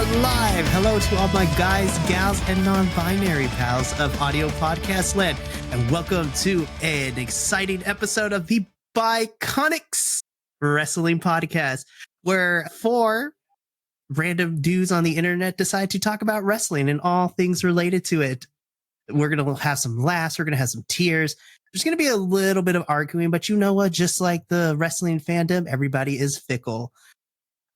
live. Hello to all my guys, gals, and non-binary pals of audio podcast land, and welcome to an exciting episode of the Bi-Conics wrestling podcast, where four random dudes on the internet decide to talk about wrestling and all things related to it. We're going to have some laughs. We're going to have some tears. There's going to be a little bit of arguing, but you know what? Just like the wrestling fandom, everybody is fickle.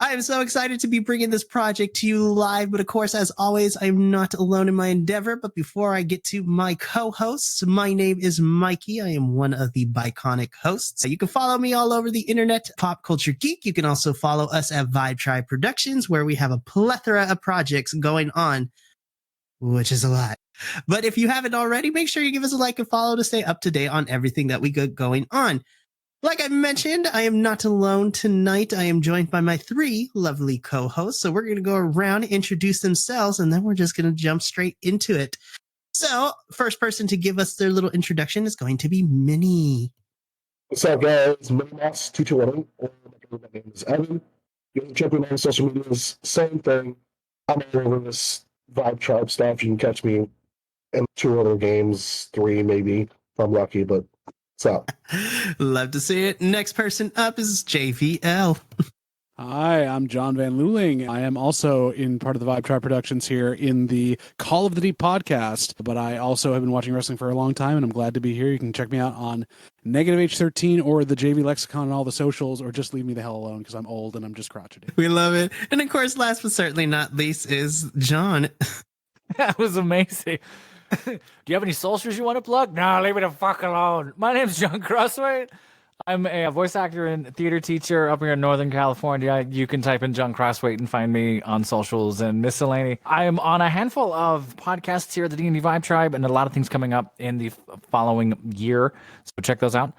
I am so excited to be bringing this project to you live, but of course, as always, I'm not alone in my endeavor. But before I get to my co-hosts, my name is Mikey. I am one of the Bi-Conic hosts. You can follow me all over the internet, Pop Culture Geek. You can also follow us at Vibe Tribe Productions, where we have a plethora of projects going on, which is a lot. But if you haven't already, make sure you give us a like and follow to stay up to date on everything that we got going on. Like I mentioned, I am not alone tonight. I am joined by my three lovely co-hosts. So we're going to go around, introduce themselves, and then we're just going to jump straight into it. So first person to give us their little introduction is going to be Minnie. What's up, guys? Minimouse221, or my name is Evan. You can check me out on social medias. Same thing. I'm all over this Vibe Tribe stuff. You can catch me in 2 other games, 3 maybe, if I'm lucky, but what's up? Love to see it. Next person up is JVL. Hi, I'm John Van Luling. I am also in part of the Vibe Tribe Productions here in the Call of the Deep podcast, but I also have been watching wrestling for a long time, and I'm glad to be here. You can check me out on Negative H13 or the JV Lexicon and all the socials, or just leave me the hell alone because I'm old and I'm just crotchety. We love it. And of course, last but certainly not least is John. That was amazing. Do you have any socials you want to plug? No, leave me the fuck alone. My name's John Crosswaite. I'm a voice actor and theater teacher up here in Northern California. You can type in John Crosswaite and find me on socials and miscellany. I am on a handful of podcasts here at the D&D Vibe Tribe, and a lot of things coming up in the following year. So check those out.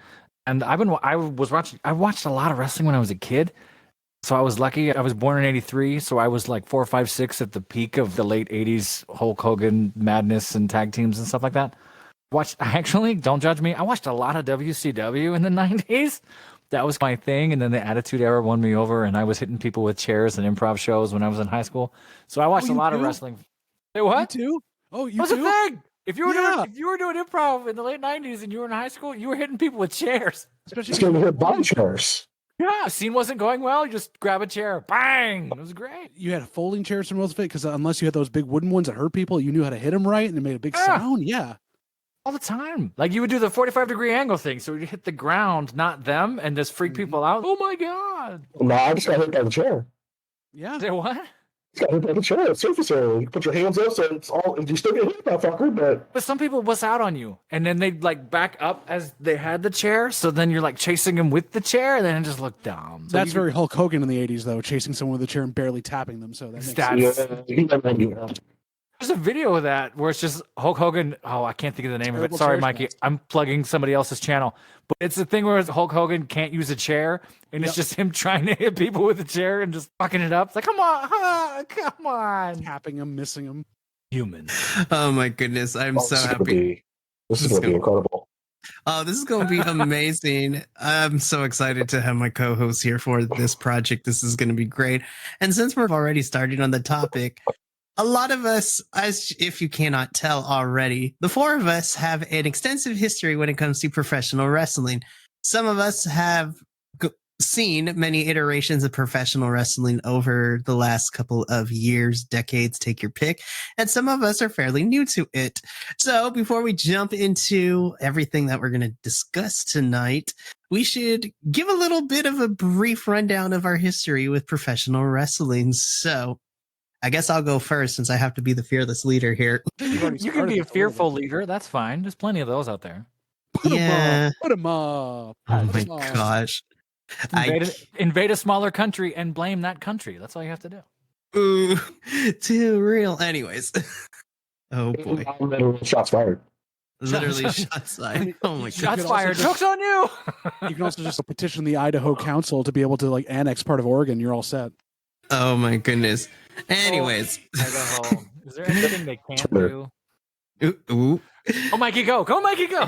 And I watched a lot of wrestling when I was a kid. So I was lucky. I was born in 83, so I was like 4, 5, 6 at the peak of the late 80s Hulk Hogan madness and tag teams and stuff like that. Don't judge me, I watched a lot of WCW in the 90s. That was my thing, and then the Attitude Era won me over, and I was hitting people with chairs and improv shows when I was in high school. So I watched a lot of wrestling. Say what? You too? Oh, you What's too? the thing? If you were doing improv in the late 90s and you were in high school, you were hitting people with chairs. Especially It's going to hit body chairs. Yeah, scene wasn't going well. You just grab a chair, bang! It was great. you had folding chairs from Roosevelt, because unless you had those big wooden ones that hurt people, you knew how to hit them right, and it made a big sound. Yeah. All the time. Like you would do the 45-degree angle thing, so you hit the ground, not them, and just freak people out. Oh my god! No, I just got hit by the chair. Yeah. Say what? Just got hit by the chair. Surface area. You can put your hands up, so it's all. You still get hit, motherfucker, but Some people wuss out on you, and then they'd like back up as they had the chair, so then you're like chasing them with the chair, and then it just looked dumb. So That's very Hulk Hogan in the 80s, though, chasing someone with a chair and barely tapping them. So that makes That's- sense. yeah, he never knew that. There's a video of that where it's just Hulk Hogan. Oh, I can't think of the name of it. Terrible Sorry, chair Mikey. shots. I'm plugging somebody else's channel. But it's the thing where Hulk Hogan can't use a chair, and it's just him trying to hit people with a chair and just fucking it up. It's like, come on. Tapping them, missing them. Human. Oh my goodness. I'm so happy. This is going to be incredible. Oh, this is going to be amazing. I'm so excited to have my co-host here for this project. This is going to be great. And since we're already starting on the topic, a lot of us, as if you cannot tell already, the four of us have an extensive history when it comes to professional wrestling. Some of us have seen many iterations of professional wrestling over the last couple of years, decades, take your pick. And some of us are fairly new to it. So before we jump into everything that we're going to discuss tonight, we should give a little bit of a brief rundown of our history with professional wrestling. So I guess I'll go first since I have to be the fearless leader here. You can be a fearful leader. That's fine. There's plenty of those out there. Put 'em Yeah. up. Put 'em up. Oh Put my 'em up. gosh. Invade a smaller country and blame that country. That's all you have to do. Ooh, too real. Anyways. Oh boy. Literally shots fired. Literally shots fired. Oh my Shots god. Shots also fired. just- Joke's on you. You can also just petition the Idaho Council to be able to annex part of Oregon. You're all set. Oh my goodness. Anyways. Idaho. Is there anything they can't do? Ooh. Oh, Mikey, go. Go, Mikey, go.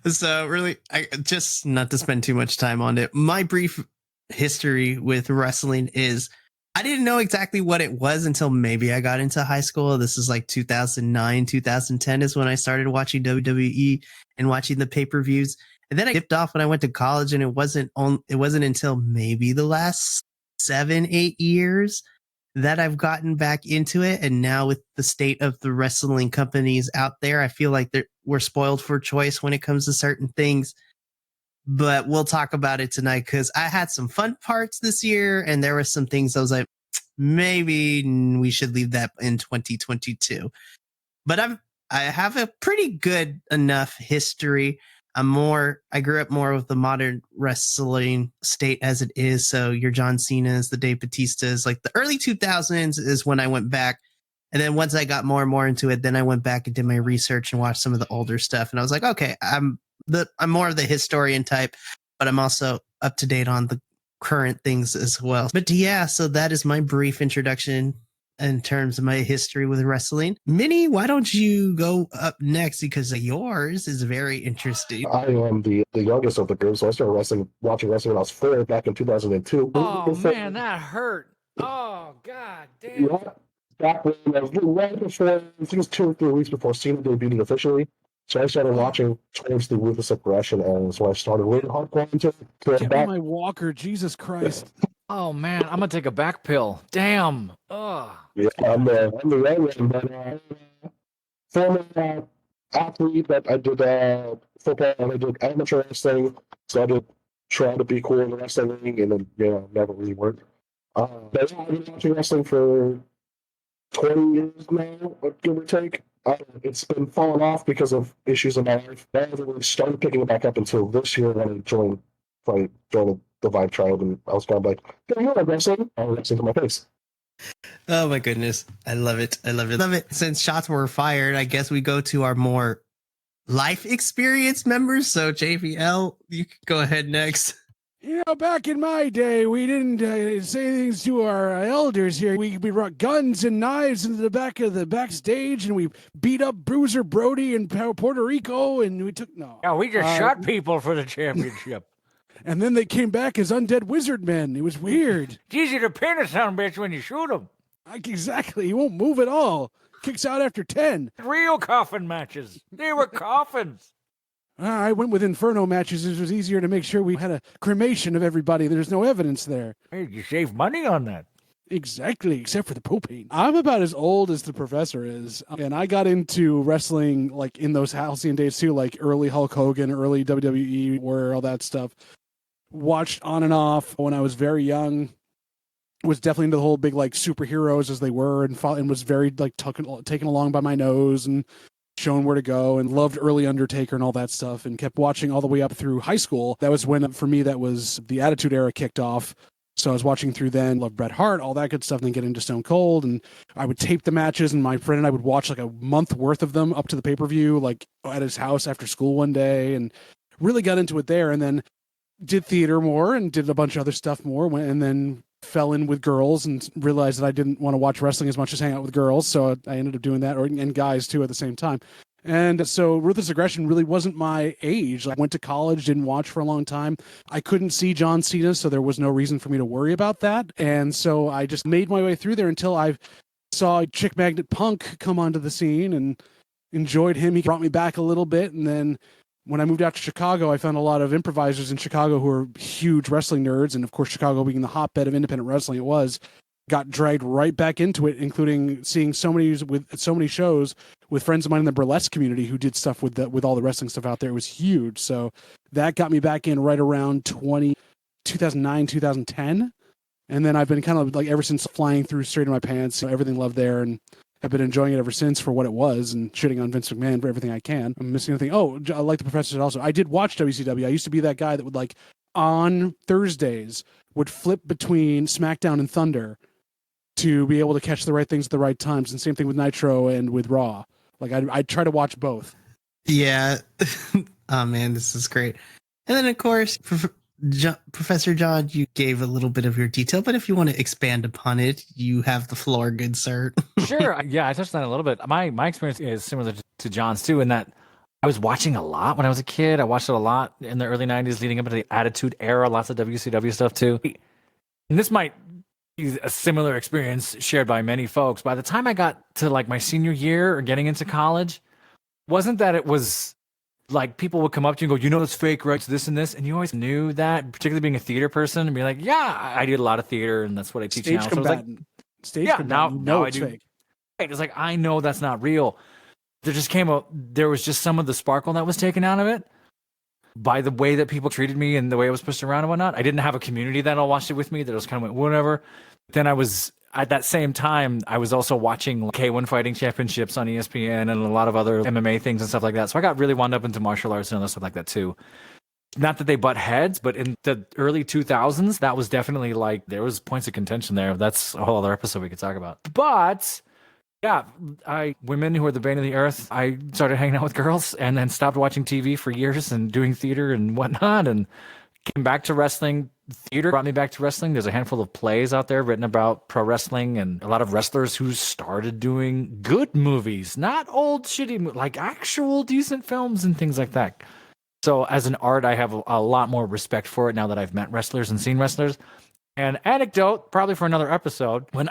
So really, I just not to spend too much time on it. My brief history with wrestling is I didn't know exactly what it was until maybe I got into high school. This is like 2009, 2010 is when I started watching WWE and watching the pay-per-views. And then I dipped off when I went to college, and it wasn't until maybe the last 7-8 years that I've gotten back into it. And now with the state of the wrestling companies out there, I feel like we're spoiled for choice when it comes to certain things. But we'll talk about it tonight because I had some fun parts this year, and there were some things I was like, maybe we should leave that in 2022. But I have a pretty good enough history. I grew up more with the modern wrestling state as it is. So your John Cena's, the Dave Batistas, like the early 2000s is when I went back. And then once I got more and more into it, then I went back and did my research and watched some of the older stuff. And I was like, okay, I'm more of the historian type, but I'm also up to date on the current things as well. But yeah, so that is my brief introduction in terms of my history with wrestling. Minnie, why don't you go up next, because yours is very interesting. I am the youngest of the group, so I started watching wrestling when I was 4 back in 2002. Oh man, that hurt. Oh god damn. Yeah, back when right before, I think it was 2 or 3 weeks before Cena debuted officially. So I started watching towards the Ruthless Aggression, and so I started really hardcore into it. Give me my walker, Jesus Christ. Oh man, I'm gonna take a back pill. Damn. Ugh. Yeah, I'm the young one, but former athlete that I did football and I did amateur wrestling. So I did try to be cool in the wrestling ring, and then never really worked. But I've been watching wrestling for 20 years now, give or take. It's been falling off because of issues in my life. I haven't really started picking it back up until this year when I joined the Vibe Tribe, and I was kind of like, hey, you like wrestling? I'm wrestling to my face. Oh my goodness. I love it. I love it. Love it. Since shots were fired, I guess we go to our more life experience members. So JVL, you can go ahead next. You know, back in my day, we didn't say things to our elders here. We brought guns and knives into the back of the backstage, and we beat up Bruiser Brody in Puerto Rico, and we took Yeah, we just shot people for the championship. And then they came back as undead wizard men. It was weird. It's easy to pin a son of a bitch when you shoot him. Exactly. He won't move at all. Kicks out after 10. Real coffin matches. They were coffins. I went with Inferno matches. It was easier to make sure we had a cremation of everybody. There's no evidence there. Hey, you save money on that. Exactly, except for the propane. I'm about as old as the professor is, and I got into wrestling like in those halcyon days too, like early Hulk Hogan, early WWE, Warrior, all that stuff. Watched on and off when I was very young. Was definitely into the whole big like superheroes as they were, and was very like taken along by my nose and shown where to go, and loved early Undertaker and all that stuff, and kept watching all the way up through high school. That was when, for me, that was the Attitude Era kicked off. So I was watching through then, loved Bret Hart, all that good stuff, and then get into Stone Cold. And I would tape the matches, and my friend and I would watch like a month worth of them up to the pay-per-view, like at his house after school one day, and really got into it there. And then did theater more and did a bunch of other stuff more, and then fell in with girls and realized that I didn't want to watch wrestling as much as hang out with girls. So I ended up doing that, and guys too at the same time. And so Ruthless Aggression really wasn't my age. I went to college, didn't watch for a long time. I couldn't see John Cena, so there was no reason for me to worry about that. And so I just made my way through there until I saw Chick Magnet Punk come onto the scene and enjoyed him. He brought me back a little bit. And then when I moved out to Chicago, I found a lot of improvisers in Chicago who were huge wrestling nerds. And of course, Chicago being the hotbed of independent wrestling, got dragged right back into it, including seeing so many shows with friends of mine in the burlesque community who did stuff with all the wrestling stuff out there. It was huge. So that got me back in right around 2009, 2010. And then I've been kind of like ever since flying through straight in my pants, everything loved there, and have been enjoying it ever since for what it was, and shitting on Vince McMahon for everything I can. I'm missing anything. Oh, I like the professor said also. I did watch WCW. I used to be that guy that would like on Thursdays would flip between SmackDown and Thunder to be able to catch the right things at the right times. And same thing with Nitro and with Raw. Like I'd try to watch both. Yeah. Oh man, this is great. And then of course, Professor John, you gave a little bit of your detail, but if you want to expand upon it, you have the floor, good sir. Sure. Yeah, I touched on it a little bit. My experience is similar to John's too, in that I was watching a lot when I was a kid. I watched it a lot in the early 90s leading up to the Attitude Era, lots of WCW stuff too. And this might a similar experience shared by many folks. By the time I got to like my senior year or getting into college, wasn't that it was like people would come up to you and go, you know, it's fake, right? It's this and this. And you always knew that, particularly being a theater person, and be like, yeah, I did a lot of theater and that's what I teach Stage now. So I was combatant. like, Stage yeah, combatant. now It's I do. fake. It's like, I know that's not real. There was just some of the sparkle that was taken out of it by the way that people treated me and the way I was pushed around and whatnot. I didn't have a community that all watched it with me that was kind of went, whatever. Then I was, at that same time, I was also watching K1 Fighting Championships on ESPN and a lot of other MMA things and stuff like that. So I got really wound up into martial arts and other stuff like that too. Not that they butt heads, but in the early 2000s, that was definitely like, there was points of contention there. That's a whole other episode we could talk about. But yeah, women who are the bane of the earth, I started hanging out with girls and then stopped watching TV for years and doing theater and whatnot, and came back to wrestling. Theater brought me back to wrestling. There's a handful of plays out there written about pro wrestling and a lot of wrestlers who started doing good movies, not old shitty, like actual decent films and things like that. So as an art, I have a lot more respect for it now that I've met wrestlers and seen wrestlers. An anecdote, probably for another episode, when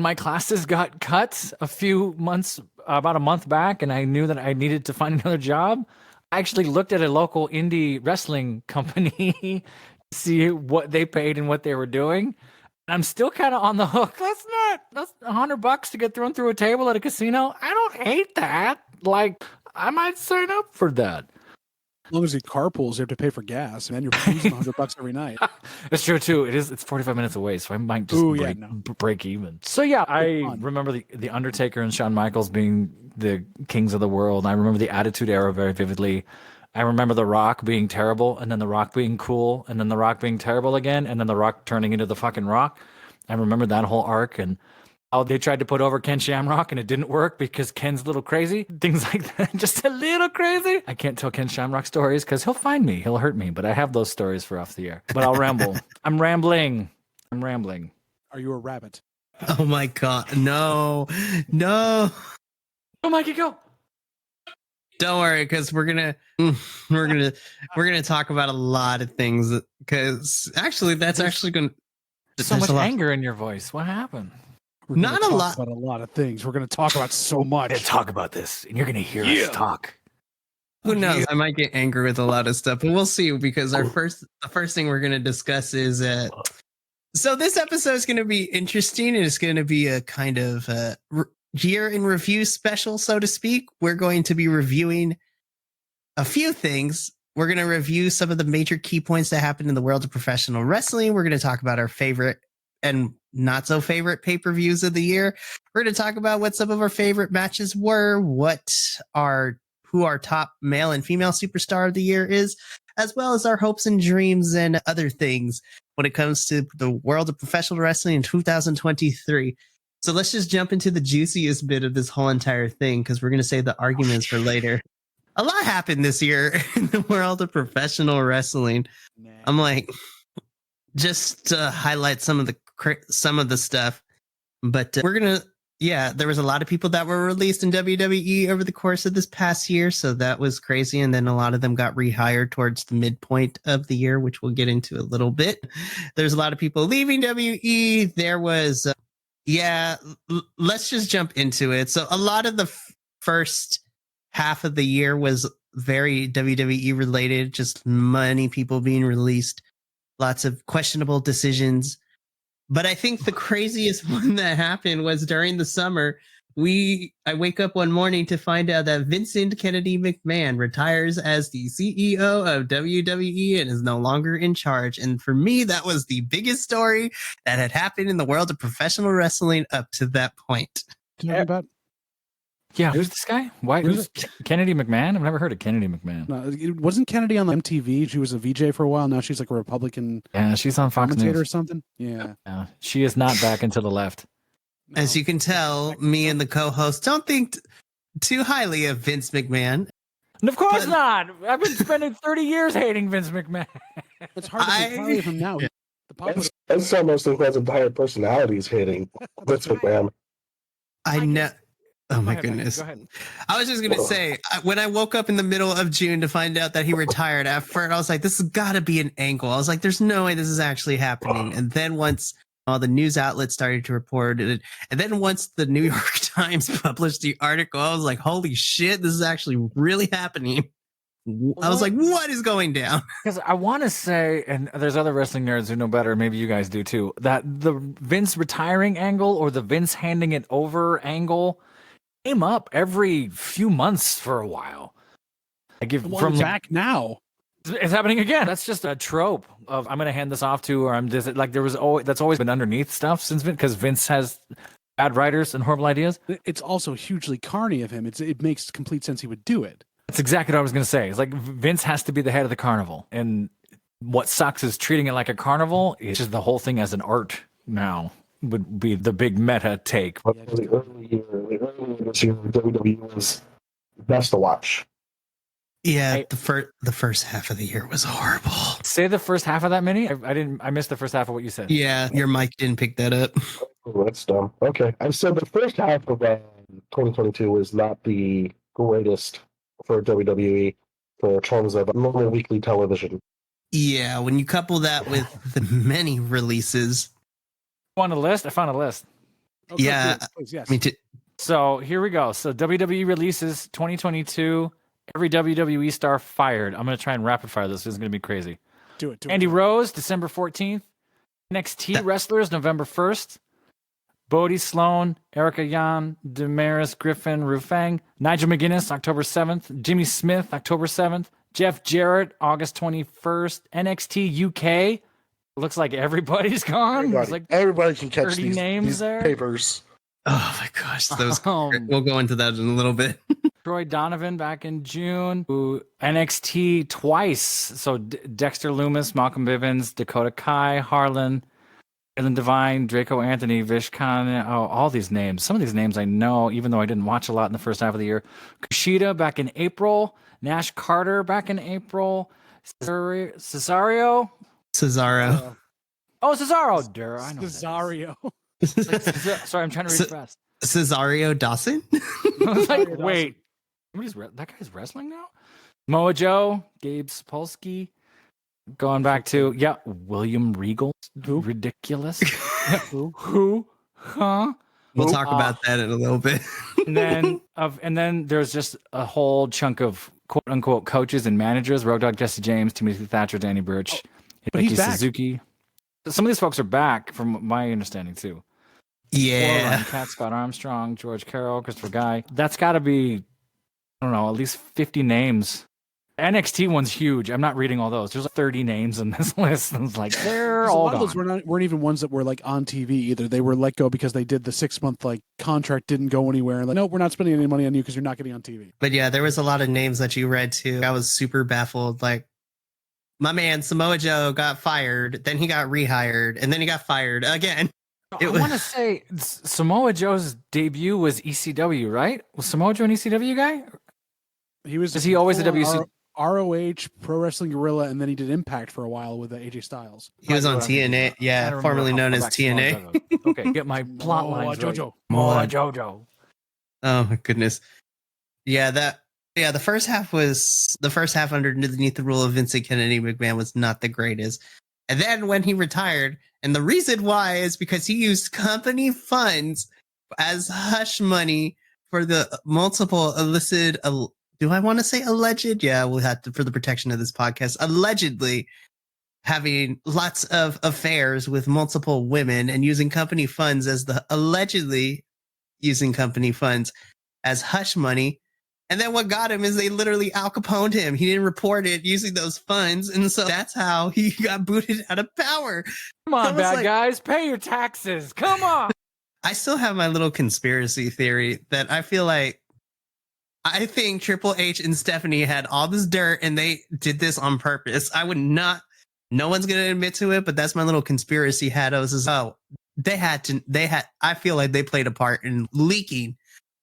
my classes got cut about a month back, and I knew that I needed to find another job, I actually looked at a local indie wrestling company to see what they paid and what they were doing. And I'm still kind of on the hook. That's $100 to get thrown through a table at a casino. I don't hate that. Like, I might sign up for that. As long as he carpools, you have to pay for gas, and then you're losing $100 every night. That's true too. It's 45 minutes away, so I might just break even. So yeah, I remember the Undertaker and Shawn Michaels being the kings of the world. I remember the Attitude Era very vividly. I remember The Rock being terrible, and then The Rock being cool, and then The Rock being terrible again, and then The Rock turning into the fucking Rock. I remember that whole arc, and how they tried to put over Ken Shamrock and it didn't work because Ken's a little crazy. Things like that. Just a little crazy. I can't tell Ken Shamrock stories because he'll find me. He'll hurt me. But I have those stories for off the air. But I'll ramble. I'm rambling. Are you a rabbit? Oh my God. No. Oh, Mikey, go. Don't worry, because we're gonna talk about a lot of things. Because actually, that's actually going. So much anger in your voice. What happened? Not a lot. About a lot of things. We're going to talk about so much. We're going to talk about this, and you're going to hear us talk. Who knows? I might get angry with a lot of stuff, but we'll see. Because the first thing we're going to discuss is so this episode is going to be interesting, and it's going to be a kind of year in review special, so to speak. We're going to be reviewing a few things. We're going to review some of the major key points that happened in the world of professional wrestling. We're going to talk about our favorite and not so favorite pay-per-views of the year. We're going to talk about what some of our favorite matches were, who our top male and female superstar of the year is, as well as our hopes and dreams and other things when it comes to the world of professional wrestling in 2023. So let's just jump into the juiciest bit of this whole entire thing, because we're going to save the arguments for later. A lot happened this year in the world of professional wrestling. I'm like, just to highlight some of the stuff, but there was a lot of people that were released in WWE over the course of this past year, so that was crazy. And then a lot of them got rehired towards the midpoint of the year, which we'll get into a little bit. There's a lot of people leaving WWE. There was let's just jump into it. So a lot of the first half of the year was very WWE related, just many people being released, lots of questionable decisions. But I think the craziest one that happened was during the summer. I wake up one morning to find out that Vincent Kennedy McMahon retires as the CEO of WWE and is no longer in charge. And for me, that was the biggest story that had happened in the world of professional wrestling up to that point. Yeah, who's this guy? Who's Kennedy McMahon? I've never heard of Kennedy McMahon. No, wasn't Kennedy on the MTV? She was a VJ for a while. Now she's like a Republican. Yeah, she's on Fox News or something. Yeah, she is not back and to the left. No. As you can tell, me and the co-host don't think too highly of Vince McMahon. And of course not. I've been spending 30 years hating Vince McMahon. It's hard to be proud of him now. That's almost because of entire personalities hating Vince McMahon. I know. Oh my goodness. Go ahead. I was just going to say, when I woke up in the middle of June to find out that he retired, at first I was like, this has got to be an angle. I was like, there's no way this is actually happening. And then once All the news outlets started to report it. And then once the New York Times published the article, I was like, holy shit, this is actually really happening. I was like, what is going down? Because I want to say, and there's other wrestling nerds who know better, maybe you guys do too, that the Vince retiring angle or the Vince handing it over angle came up every few months for a while. Like if From back now. It's happening again. That's just a trope of I'm going to hand this off to, or I'm just like that's always been underneath stuff since Vince, because Vince has bad writers and horrible ideas. It's also hugely carny of him. It makes complete sense he would do it. That's exactly what I was going to say. It's like Vince has to be the head of the carnival. And what sucks is treating it like a carnival. It's just the whole thing as an art now would be the big meta take. But the early this year, WWE was best to watch. Yeah, the first half of the year was horrible. Say the first half of that, Minnie? I missed the first half of what you said. Yeah, your mic didn't pick that up. Oh, that's dumb. Okay. I said the first half of 2022 was not the greatest for WWE for terms of normal weekly television. Yeah, when you couple that with the many releases. Want a list? I found a list. Okay, Yeah, please, yes. me too. So here we go. So WWE releases 2022. Every WWE star fired. I'm going to try and rapid fire this. This is going to be crazy. Do it. Andy Rose, December 14th. NXT wrestlers, November 1st. Bodie Sloan, Erica Yan, Damaris Griffin, Rufang. Nigel McGuinness, October 7th. Jimmy Smith, October 7th. Jeff Jarrett, August 21st. NXT UK. Looks like everybody's gone. Everybody can catch 30 these names there. papers. Oh my gosh, those. We'll go into that in a little bit. Troy Donovan back in June. Ooh, NXT twice. So Dexter Loomis, Malcolm Bivens, Dakota Kai, Harlan, Ellen Devine, Draco Anthony, Vish Khan. Oh, all these names. Some of these names I know, even though I didn't watch a lot in the first half of the year. Kushida back in April. Nash Carter back in April. Cesaro. Oh, Cesaro. I know Cesario. Sorry, I'm trying to read fast. Cesario Dawson? I was like, wait. That guy's wrestling now? Mojo, Gabe Sapolsky. Going back to, William Regal. Who? Ridiculous. Who? Huh? We'll talk about that in a little bit. and then there's just a whole chunk of quote unquote coaches and managers. Road Dogg, Jesse James, Timothy Thatcher, Danny Burch, but Becky he's back. Suzuki. Some of these folks are back, from my understanding too. Yeah. Cat Scott Armstrong, George Carroll, Christopher Guy. That's got to be, I don't know, at least 50 names. NXT one's huge. I'm not reading all those. There's like 30 names in this list. And it's like, they're all a lot gone. of those weren't even ones that were like on TV either. They were let go because they did the 6-month like contract didn't go anywhere. And like, no, we're not spending any money on you because you're not getting on TV. But yeah, there was a lot of names that you read too. I was super baffled. Like, my man Samoa Joe got fired, then he got rehired, and then he got fired again. I want to say Samoa Joe's debut was ECW, right? Was Samoa Joe an ECW guy? Is he always a WC? ROH, Pro Wrestling Guerrilla, and then he did Impact for a while with AJ Styles. He was on TNA, yeah, formerly known as TNA. Okay, get my plot lines right. Jojo. Oh my goodness. Yeah, the first half underneath the rule of Vincent Kennedy McMahon was not the greatest. And then when he retired, and the reason why is because he used company funds as hush money for the multiple illicit, do I want to say alleged? Yeah, we'll have to, for the protection of this podcast, allegedly having lots of affairs with multiple women and using company funds allegedly using company funds as hush money. And then what got him is they literally Al Caponed him. He didn't report it using those funds. And so that's how he got booted out of power. Come on, bad guys, pay your taxes. Come on. I still have my little conspiracy theory that I think Triple H and Stephanie had all this dirt and they did this on purpose. No one's going to admit to it, but that's my little conspiracy hat. I feel like they played a part in leaking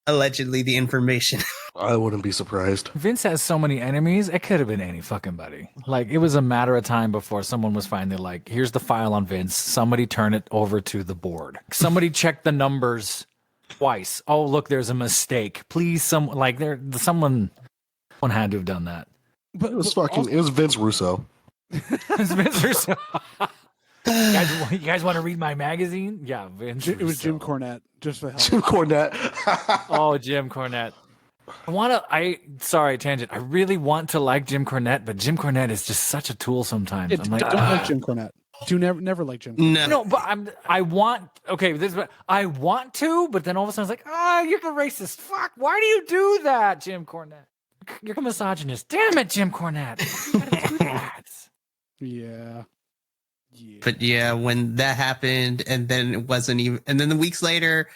allegedly the information. I wouldn't be surprised. Vince has so many enemies, it could have been any fucking buddy. Like, it was a matter of time before someone was finally like, here's the file on Vince. Somebody turn it over to the board. Somebody check the numbers twice. Oh, look, there's a mistake. Please, someone had to have done that. But it was Vince Russo. It's Vince Russo. Guys, You guys want to read my magazine? Yeah, Vince. It was Jim Russo. Cornette, just for the hell. Jim Cornette. Oh, Jim Cornette. Sorry, tangent. I really want to like Jim Cornette, but Jim Cornette is just such a tool sometimes. I'm like, Don't like Jim Cornette. Do never like Jim Cornette. No. no, but I want to, but then all of a sudden it's like, you're a racist. Fuck, why do you do that, Jim Cornette? You're a misogynist. Damn it, Jim Cornette. You gotta do that. Yeah. But yeah, when that happened, and then it wasn't even, and then the weeks later,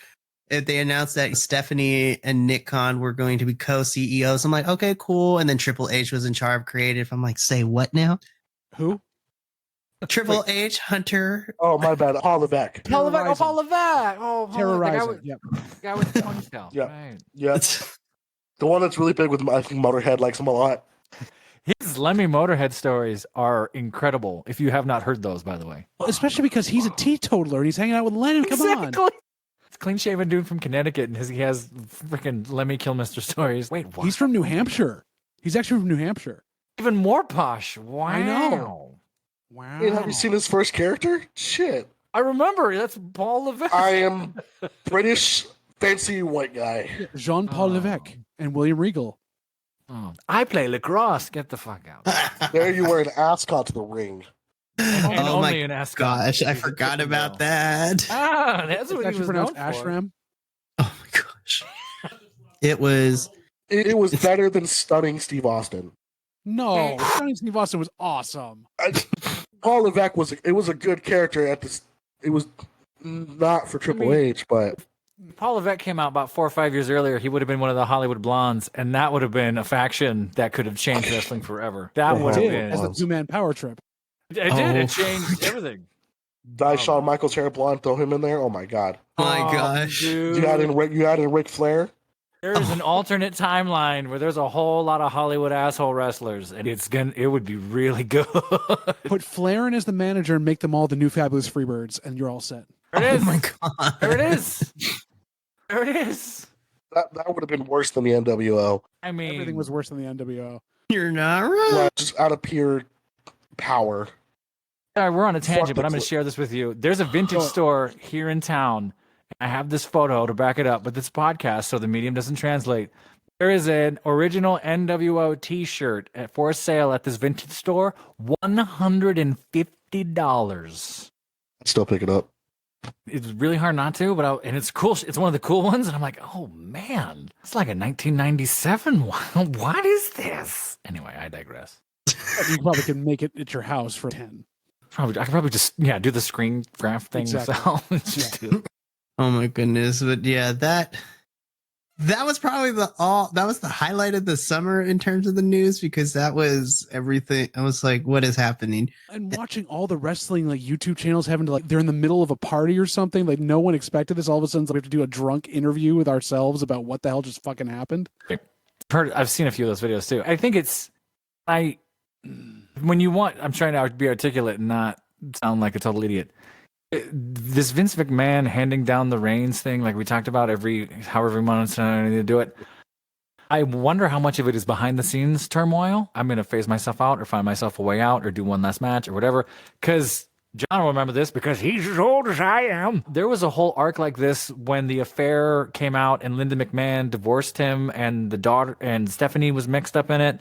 they announced that Stephanie and Nick Khan were going to be co-CEOs. I'm like, okay, cool. And then Triple H was in charge of creative. I'm like, say what now? Who? Triple H, Hunter. Oh, my bad. Paul Levesque. Paul Levesque. Oh, Terrorizing. Yep. the guy with the ponytail. Yeah. Right. Yeah. The one that's really big with, I think Motorhead likes him a lot. His Lemmy Motorhead stories are incredible. If you have not heard those, by the way. Especially because he's a teetotaler and he's hanging out with Lennon. Come on. It's clean-shaven dude from Connecticut, and he has freaking Lemmy Kilmister stories. Wait, what? He's from New Hampshire. He's actually from New Hampshire. Even more posh. Wow. I know. Wow. Have you seen his first character? Shit. I remember. That's Paul Levesque. I am British fancy white guy. Jean-Paul Oh. Levesque and William Regal. Oh, I play lacrosse. Get the fuck out. There you wear an ascot to the ring. And Oh only my an ascot. gosh, I forgot about that. Ah, that's what It's he actually was pronounced known for. Ashram. Oh my gosh. It was It was better than stunning Steve Austin. No, Johnny Steve Austin was awesome. Paul Levesque was a good character at this. It was not for Triple H, but Paul Levesque came out about 4 or 5 years earlier. He would have been one of the Hollywood Blondes, and that would have been a faction that could have changed wrestling forever. That It would have Did been. as a two-man power trip. It did. It changed everything. dye Shawn Michaels hair blonde, throw him in there. Oh my god! oh my gosh. Dude. You add in Ric Flair. There is an alternate timeline where there's a whole lot of Hollywood asshole wrestlers, and it would be really good. Put Flair in as the manager and make them all the new Fabulous Freebirds, and you're all set. There it Oh is. my god. There it is. There it is. That would have been worse than the NWO. I mean, Everything was worse than the NWO. You're not right. Like, just out of pure power. Sorry, we're on a tangent, but I'm going the to share this with you. There's a vintage store here in town. I have this photo to back it up, but this podcast, so the medium doesn't translate. There is an original NWO T-shirt for sale at this vintage store, $150. I'd still pick it up. It's really hard not to, but and it's cool. It's one of the cool ones, and I'm like, oh man, it's like a 1997 one. What is this? Anyway, I digress. You probably can make it at your house for 10. I could probably just do the screen graph thing Exactly. myself. Just do it. Oh my goodness. But yeah, that was probably the highlight of the summer in terms of the news, because that was everything. I was like, what is happening? And watching all the wrestling like YouTube channels having to they're in the middle of a party or something. Like no one expected this. All of a sudden we have to do a drunk interview with ourselves about what the hell just fucking happened. I've seen a few of those videos too. I think when you want, I'm trying to be articulate and not sound like a total idiot. This Vince McMahon handing down the reins thing, like we talked about however months I need to do it. I wonder how much of it is behind the scenes turmoil. I'm going to phase myself out or find myself a way out or do one last match or whatever. Because John will remember this because he's as old as I am. There was a whole arc like this when The Affair came out and Linda McMahon divorced him and the daughter and Stephanie was mixed up in it.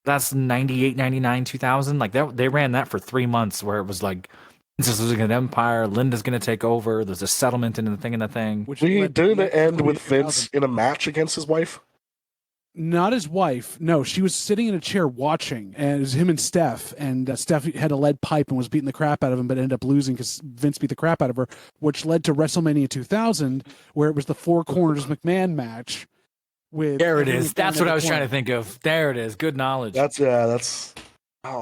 That's 98, 99, 2000. Like they ran that for 3 months where it was like, this is losing an empire. Linda's going to take over. There's a settlement in the thing. Which Didn't it end with Vince in a match against his wife? Not his wife. No, she was sitting in a chair watching, and it was him and Steph. And Steph had a lead pipe and was beating the crap out of him, but ended up losing because Vince beat the crap out of her, which led to WrestleMania 2000, where it was the Four Corners McMahon match. There it is. That's what I was trying to think of. There it is. Good knowledge. That's. Oh,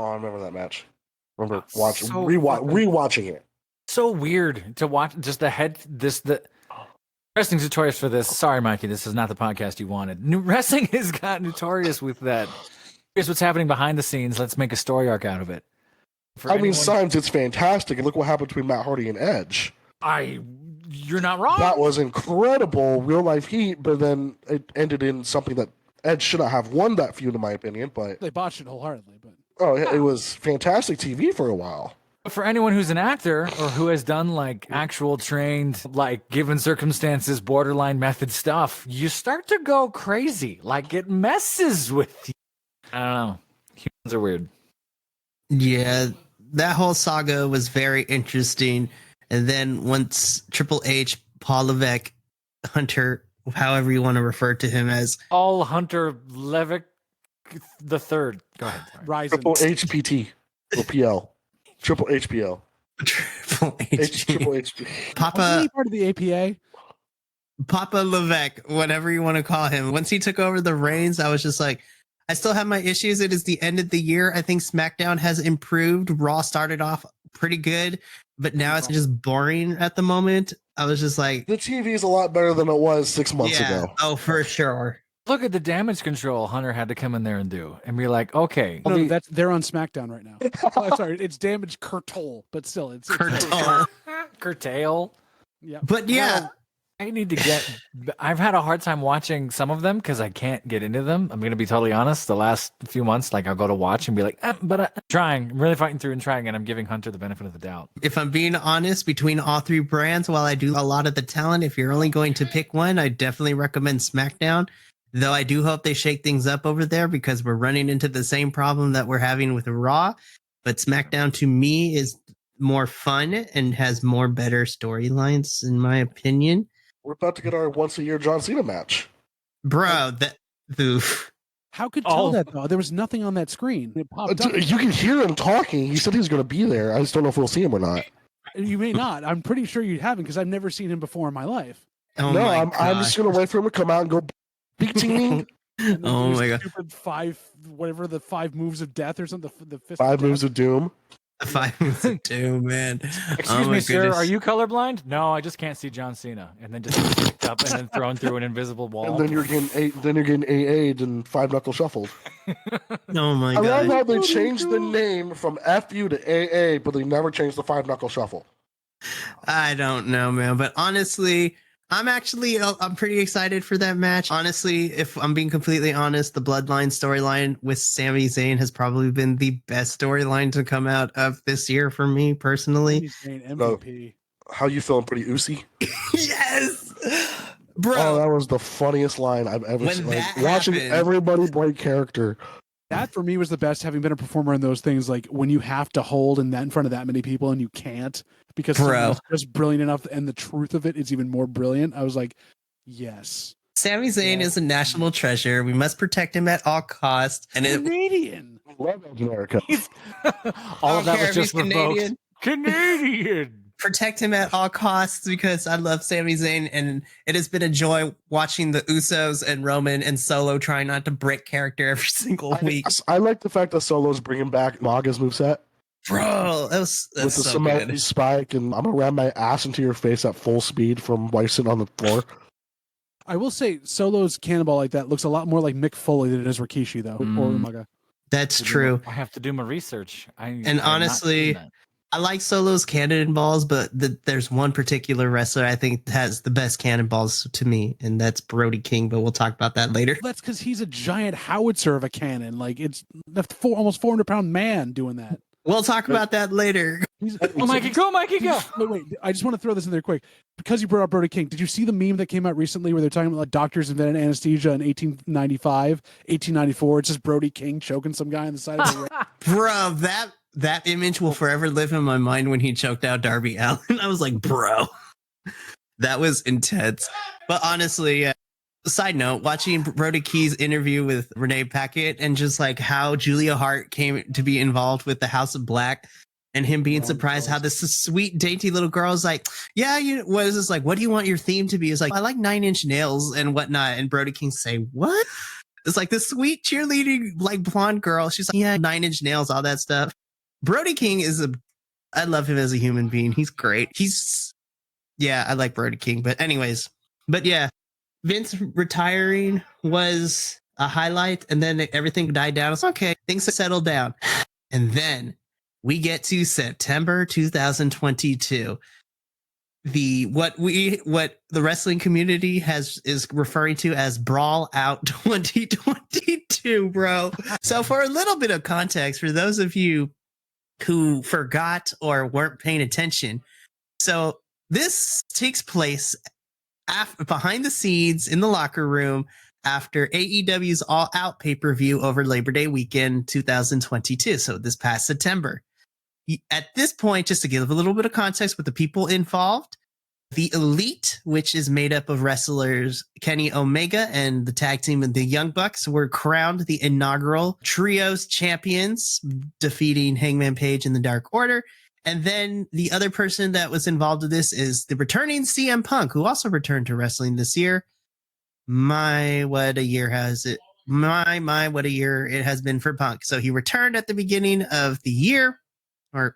I remember that match. Remember rewatching it. So weird to watch. Just the wrestling's notorious for this. Sorry, Mikey, this is not the podcast you wanted. Wrestling has got notorious with that. Here's what's happening behind the scenes. Let's make a story arc out of it. Sometimes it's fantastic. And look what happened between Matt Hardy and Edge. You're not wrong. That was incredible, real life heat. But then it ended in something that Edge should not have won that feud, in my opinion. But They botched it wholeheartedly, but it was fantastic TV for a while. For anyone who's an actor or who has done like actual trained, like given circumstances, borderline method stuff, you start to go crazy. Like it messes with you. I don't know. Humans are weird. Yeah, that whole saga was very interesting. And then once Triple H, Paul Levesque, Hunter, however you want to refer to him as, All Hunter Levick the third. Go ahead. Sorry. Rising. Triple HPT or PL. Triple HPL. Triple H H, Triple HP. Wasn't Papa he part of the APA? Papa Levesque, whatever you want to call him. Once he took over the reins, I was just like, I still have my issues. It is the end of the year. I think SmackDown has improved. Raw started off pretty good, but now it's just boring at the moment. I was just like, The TV is a lot better than it was 6 months ago. Oh, for sure. Look at the damage control Hunter had to come in there and do, and be like, okay, No, they're on SmackDown right now. Oh, sorry, it's damage curtail, but still, it's Curtail. curtail. Yeah, But yeah, Well, I need to get. I've had a hard time watching some of them because I can't get into them. I'm gonna be totally honest. The last few months, like I'll go to watch and be like, but I'm trying. I'm really fighting through and trying, and I'm giving Hunter the benefit of the doubt. if I'm being honest, between all three brands, while I do a lot of the talent, if you're only going to pick one, I definitely recommend SmackDown. Though I do hope they shake things up over there because we're running into the same problem that we're having with Raw. But SmackDown to me is more fun and has more better storylines, in my opinion. We're about to get our once a year John Cena match. Bro, that oof. how could tell that though? There was nothing on that screen. It popped up. You can hear him talking. He said he was going to be there. I just don't know if we'll see him or not. You may not. I'm pretty sure you haven't because I've never seen him before in my life. Oh no, my I'm just gosh. going to wait for him to come out and go big team. And then Oh do my god. Stupid the 5 moves of death or something. The fist. 5 of moves death. of doom. 5 minutes of doom, man. Excuse Oh me, my sir. goodness. Are you colorblind? No, I just can't see John Cena, and then just get picked up and then thrown through an invisible wall. And then you're getting AA'd and 5 knuckle shuffled. Oh my I love god. how they changed the name from FU to AA, but they never changed the 5 knuckle shuffle. I don't know, man. But honestly, I'm pretty excited for that match. Honestly, if I'm being completely honest, the Bloodline storyline with Sami Zayn has probably been the best storyline to come out of this year for me personally. He's saying MVP. How you feeling? Pretty oozy? Yes, bro. Oh, that was the funniest line I've ever When seen. that Watching happened- everybody break character. That for me was the best, having been a performer in those things. Like when you have to hold in that in front of that many people and you can't because Bro. someone's just brilliant enough, and the truth of it is even more brilliant. I was like, yes, Sami Zayn is a national treasure. We must protect him at all costs. And it, Canadian. Love America. All of that care was if he's just revoked. Canadian. protect him at all costs because I love Sami Zayn, and it has been a joy watching the Usos and Roman and Solo try not to break character every single week. I like the fact that Solo's bringing back Maga's moveset Bro, that's with the so cement good. spike, and I'm gonna ram my ass into your face at full speed from while you're sitting on the floor. I will say, Solo's cannonball like that looks a lot more like Mick Foley than it is Rikishi, though. Or Umaga. That's true. I have to do my research. And honestly, I like Solo's cannonballs, but there's one particular wrestler I think has the best cannonballs to me, and that's Brody King. But we'll talk about that later. That's because he's a giant howitzer of a cannon. Like it's almost 400-pound man doing that. We'll talk about that later. go, Mikey, go, Mikey, go. Wait. I just want to throw this in there quick. Because you brought up Brody King, did you see the meme that came out recently where they're talking about like doctors invented anesthesia in 1895, 1894? It's just Brody King choking some guy on the side of the ring. Bro, that image will forever live in my mind when he choked out Darby Allin. I was like, bro, that was intense. But honestly, side note, watching Brody Key's interview with Renee Paquette and just like how Julia Hart came to be involved with the House of Black and him being surprised how this sweet, dainty little girl is like, yeah, what is this like? What do you want your theme to be? It's like, I like 9 Inch Nails and whatnot. And Brody King say, what? It's like this sweet cheerleading, like blonde girl. She's like, yeah, 9 Inch Nails, all that stuff. Brody King I love him as a human being. He's great. I like Brody King. But yeah, Vince retiring was a highlight, and then everything died down. It's okay. Things settled down. And then we get to September 2022. What the wrestling community is referring to as Brawl Out 2022, bro. So for a little bit of context, for those of you who forgot or weren't paying attention. So this takes place behind the scenes in the locker room after AEW's All Out pay-per-view over Labor Day weekend 2022. So this past September. At this point, just to give a little bit of context with the people involved, the Elite, which is made up of wrestlers Kenny Omega and the tag team of the Young Bucks, were crowned the inaugural Trios champions, defeating Hangman Page and the Dark Order. And then the other person that was involved in this is the returning CM Punk, who also returned to wrestling this year. What a year what a year it has been for Punk. So he returned at the beginning of the year, or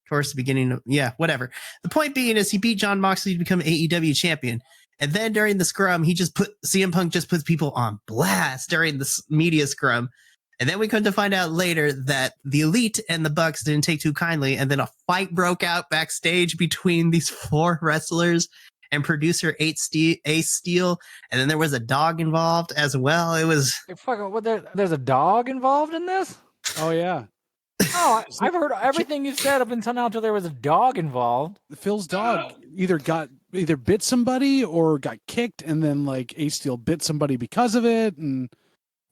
towards the beginning of, whatever. The point being is he beat Jon Moxley to become AEW champion. And then during the scrum, CM Punk just puts people on blast during the media scrum. And then we come to find out later that the Elite and the Bucks didn't take too kindly. And then a fight broke out backstage between these 4 wrestlers and producer Ace Steel. And then there was a dog involved as well. It was... There's a dog involved in this? Oh, yeah. Oh, I've heard everything you said up until now until there was a dog involved. Phil's dog either bit somebody or got kicked, and then like Ace Steel bit somebody because of it, and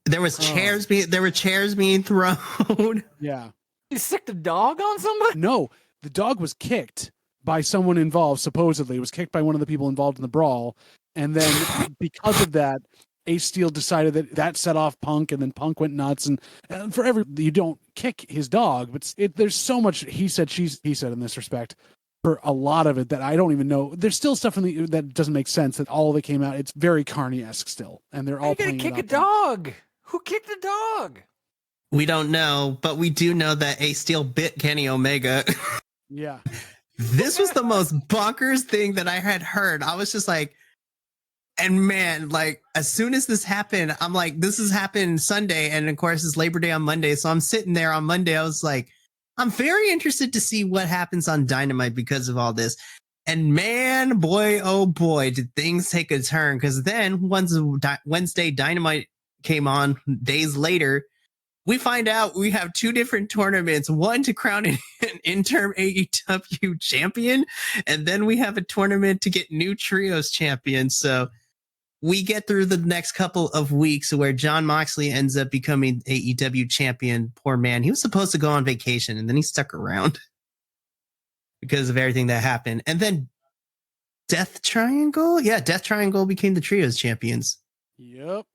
there were chairs being thrown. Yeah. You sicked a dog on somebody? No, the dog was kicked by someone involved, supposedly. It was kicked by one of the people involved in the brawl, and then because of that, Ace Steel decided that set off Punk, and then Punk went nuts. And you don't kick his dog, but there's so much he said in this respect for a lot of it that I don't even know. There's still stuff that doesn't make sense. That all that came out, it's very Carney-esque still, and they're all gonna kick a dog. Who kicked a dog? We don't know, but we do know that Ace Steel bit Kenny Omega. Yeah, this was the most bonkers thing that I had heard. I was just like. And man, like as soon as this happened, I'm like, this has happened Sunday. And of course it's Labor Day on Monday. So I'm sitting there on Monday. I was like, I'm very interested to see what happens on Dynamite because of all this. And man, boy, oh boy, did things take a turn. Because then once Wednesday Dynamite came on days later, we find out we have 2 different tournaments, one to crown an interim AEW champion. And then we have a tournament to get new trios champions. So we get through the next couple of weeks where Jon Moxley ends up becoming AEW champion. Poor man. He was supposed to go on vacation and then he stuck around because of everything that happened. And then Death Triangle? Yeah, Death Triangle became the trios champions. Yep.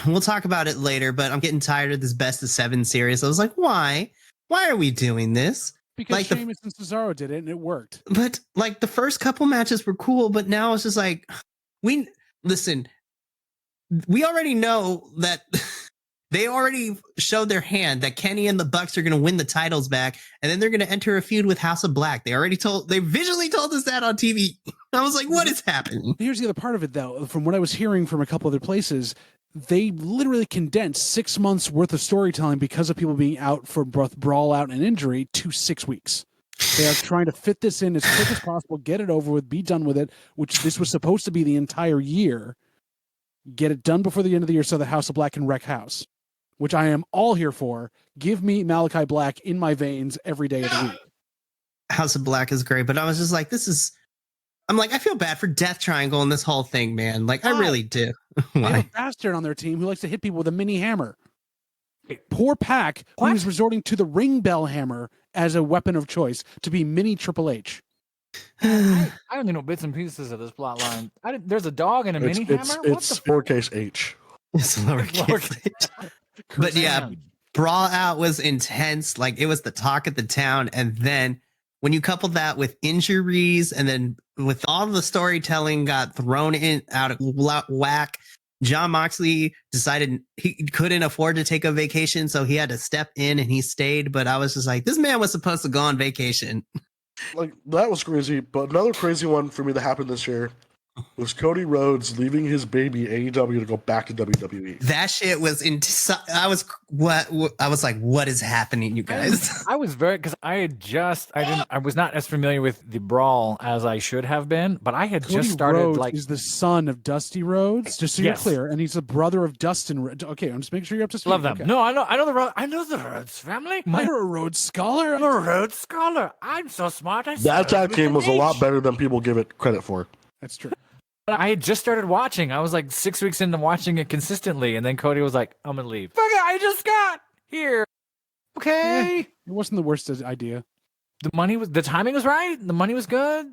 We'll talk about it later, but I'm getting tired of this best of 7 series. I was like, why? Why are we doing this? Because like Sheamus and Cesaro did it and it worked. But like the first couple matches were cool, but now it's just like, we already know that they already showed their hand that Kenny and the Bucks are going to win the titles back, and then they're going to enter a feud with House of Black. They visually told us that on TV. I was like, what is happening? Here's the other part of it, though. From what I was hearing from a couple other places, they literally condensed 6 months worth of storytelling because of people being out for both brawl out and injury to 6 weeks. They are trying to fit this in as quick as possible, get it over with, be done with it, which this was supposed to be the entire year. Get it done before the end of the year so the House of Black can wreck house, which I am all here for. Give me Malachi Black in my veins every day of the week. House of Black is great, but I was just like, I feel bad for Death Triangle and this whole thing, man. Like, I really do. They have a bastard on their team who likes to hit people with a mini hammer. Poor Pac, who is resorting to the ring bell hammer as a weapon of choice to be mini Triple H. I only know bits and pieces of this plot line. There's a dog and a mini hammer? It's lowercase h. It's lowercase h. But yeah, Brawl Out was intense. Like, it was the talk of the town. And then when you couple that with injuries and then with all the storytelling got thrown out of whack, Jon Moxley decided he couldn't afford to take a vacation, so he had to step in and he stayed. But I was just like, this man was supposed to go on vacation. Like, that was crazy. But another crazy one for me that happened this year was Cody Rhodes leaving his baby AEW to go back to WWE. That shit was I was I was like, what is happening, you guys? I was very because I was not as familiar with the brawl as I should have been, but I had Cody just started Rhodes like is the son of Dusty Rhodes, just so Yes. you're clear, and he's the brother of Dustin. Okay, I'm just making sure you're up to speed. love them. Okay. No, I know the Rhodes family. You're a Rhodes scholar. I'm a Rhodes scholar. I'm so smart. That tag team was a lot better than people give it credit for. That's true. I had just started watching. I was like 6 weeks into watching it consistently, and then Cody was like, "I'm gonna leave." Fuck it, I just got here. Okay. It wasn't the worst idea. The timing was right. The money was good.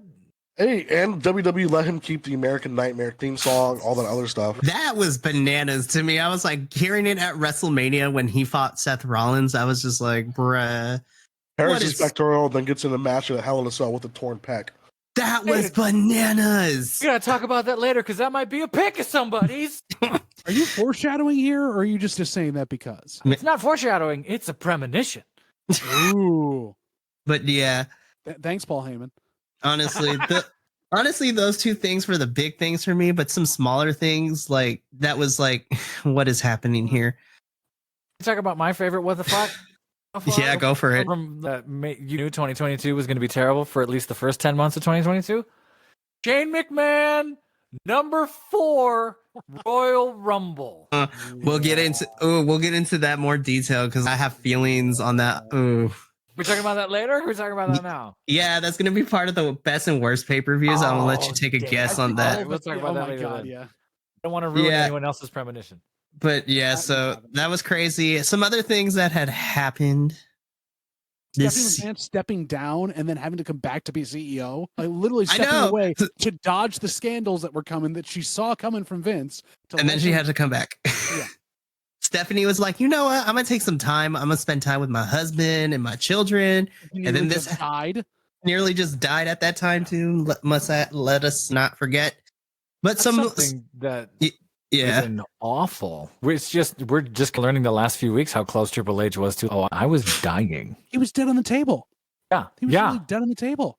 Hey, and WWE let him keep the American Nightmare theme song, all that other stuff. That was bananas to me. I was like hearing it at WrestleMania when he fought Seth Rollins. I was just like, bruh. Harris is spectral, then gets in a match at Hell in a Cell with a torn pec. That was bananas. We gotta talk about that later because that might be a pick of somebody's. Are you foreshadowing here, or are you just saying that because? It's not foreshadowing. It's a premonition. Ooh. But yeah, Thanks, Paul Heyman. honestly, those two things were the big things for me. But some smaller things like that was like, what is happening here? Talk about my favorite. What the fuck? Yeah, go for it. From you knew 2022 was going to be terrible for at least the first 10 months of 2022. Shane McMahon, number 4, Royal Rumble. We'll get into that more detail because I have feelings on that. Ooh. We're talking about that later. We're talking about that now. Yeah, that's gonna be part of the best and worst pay-per-views. I'm gonna let you take a guess on that. We'll talk about that later. God, then. yeah. I don't want to ruin Yeah. anyone else's premonition. But yeah, so that was crazy. Some other things that had happened. Stephanie McMahon stepping down and then having to come back to be CEO, like literally I stepping know. away to dodge the scandals that were coming that she saw coming from Vince. And then she had to come back. Yeah. Stephanie was like, you know what? I'm gonna take some time. I'm gonna spend time with my husband and my children. And then this died. Nearly just died at that time too. Let us not forget. But That's some something that yeah. been awful. We're just learning the last few weeks how close Triple H was to. Oh, I was dying. He was dead on the table. Yeah, He was really dead on the table.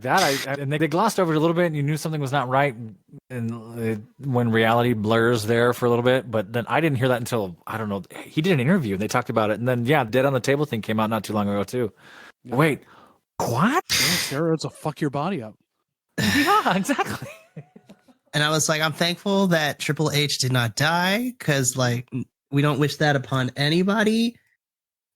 And they glossed over it a little bit, and you knew something was not right, and when reality blurs there for a little bit. But then I didn't hear that until I don't know. He did an interview, and they talked about it, and then dead on the table thing came out not too long ago too. Yeah. Wait, what? Yeah, steroids will fuck your body up. Yeah, exactly. And I was like, I'm thankful that Triple H did not die because, like, we don't wish that upon anybody.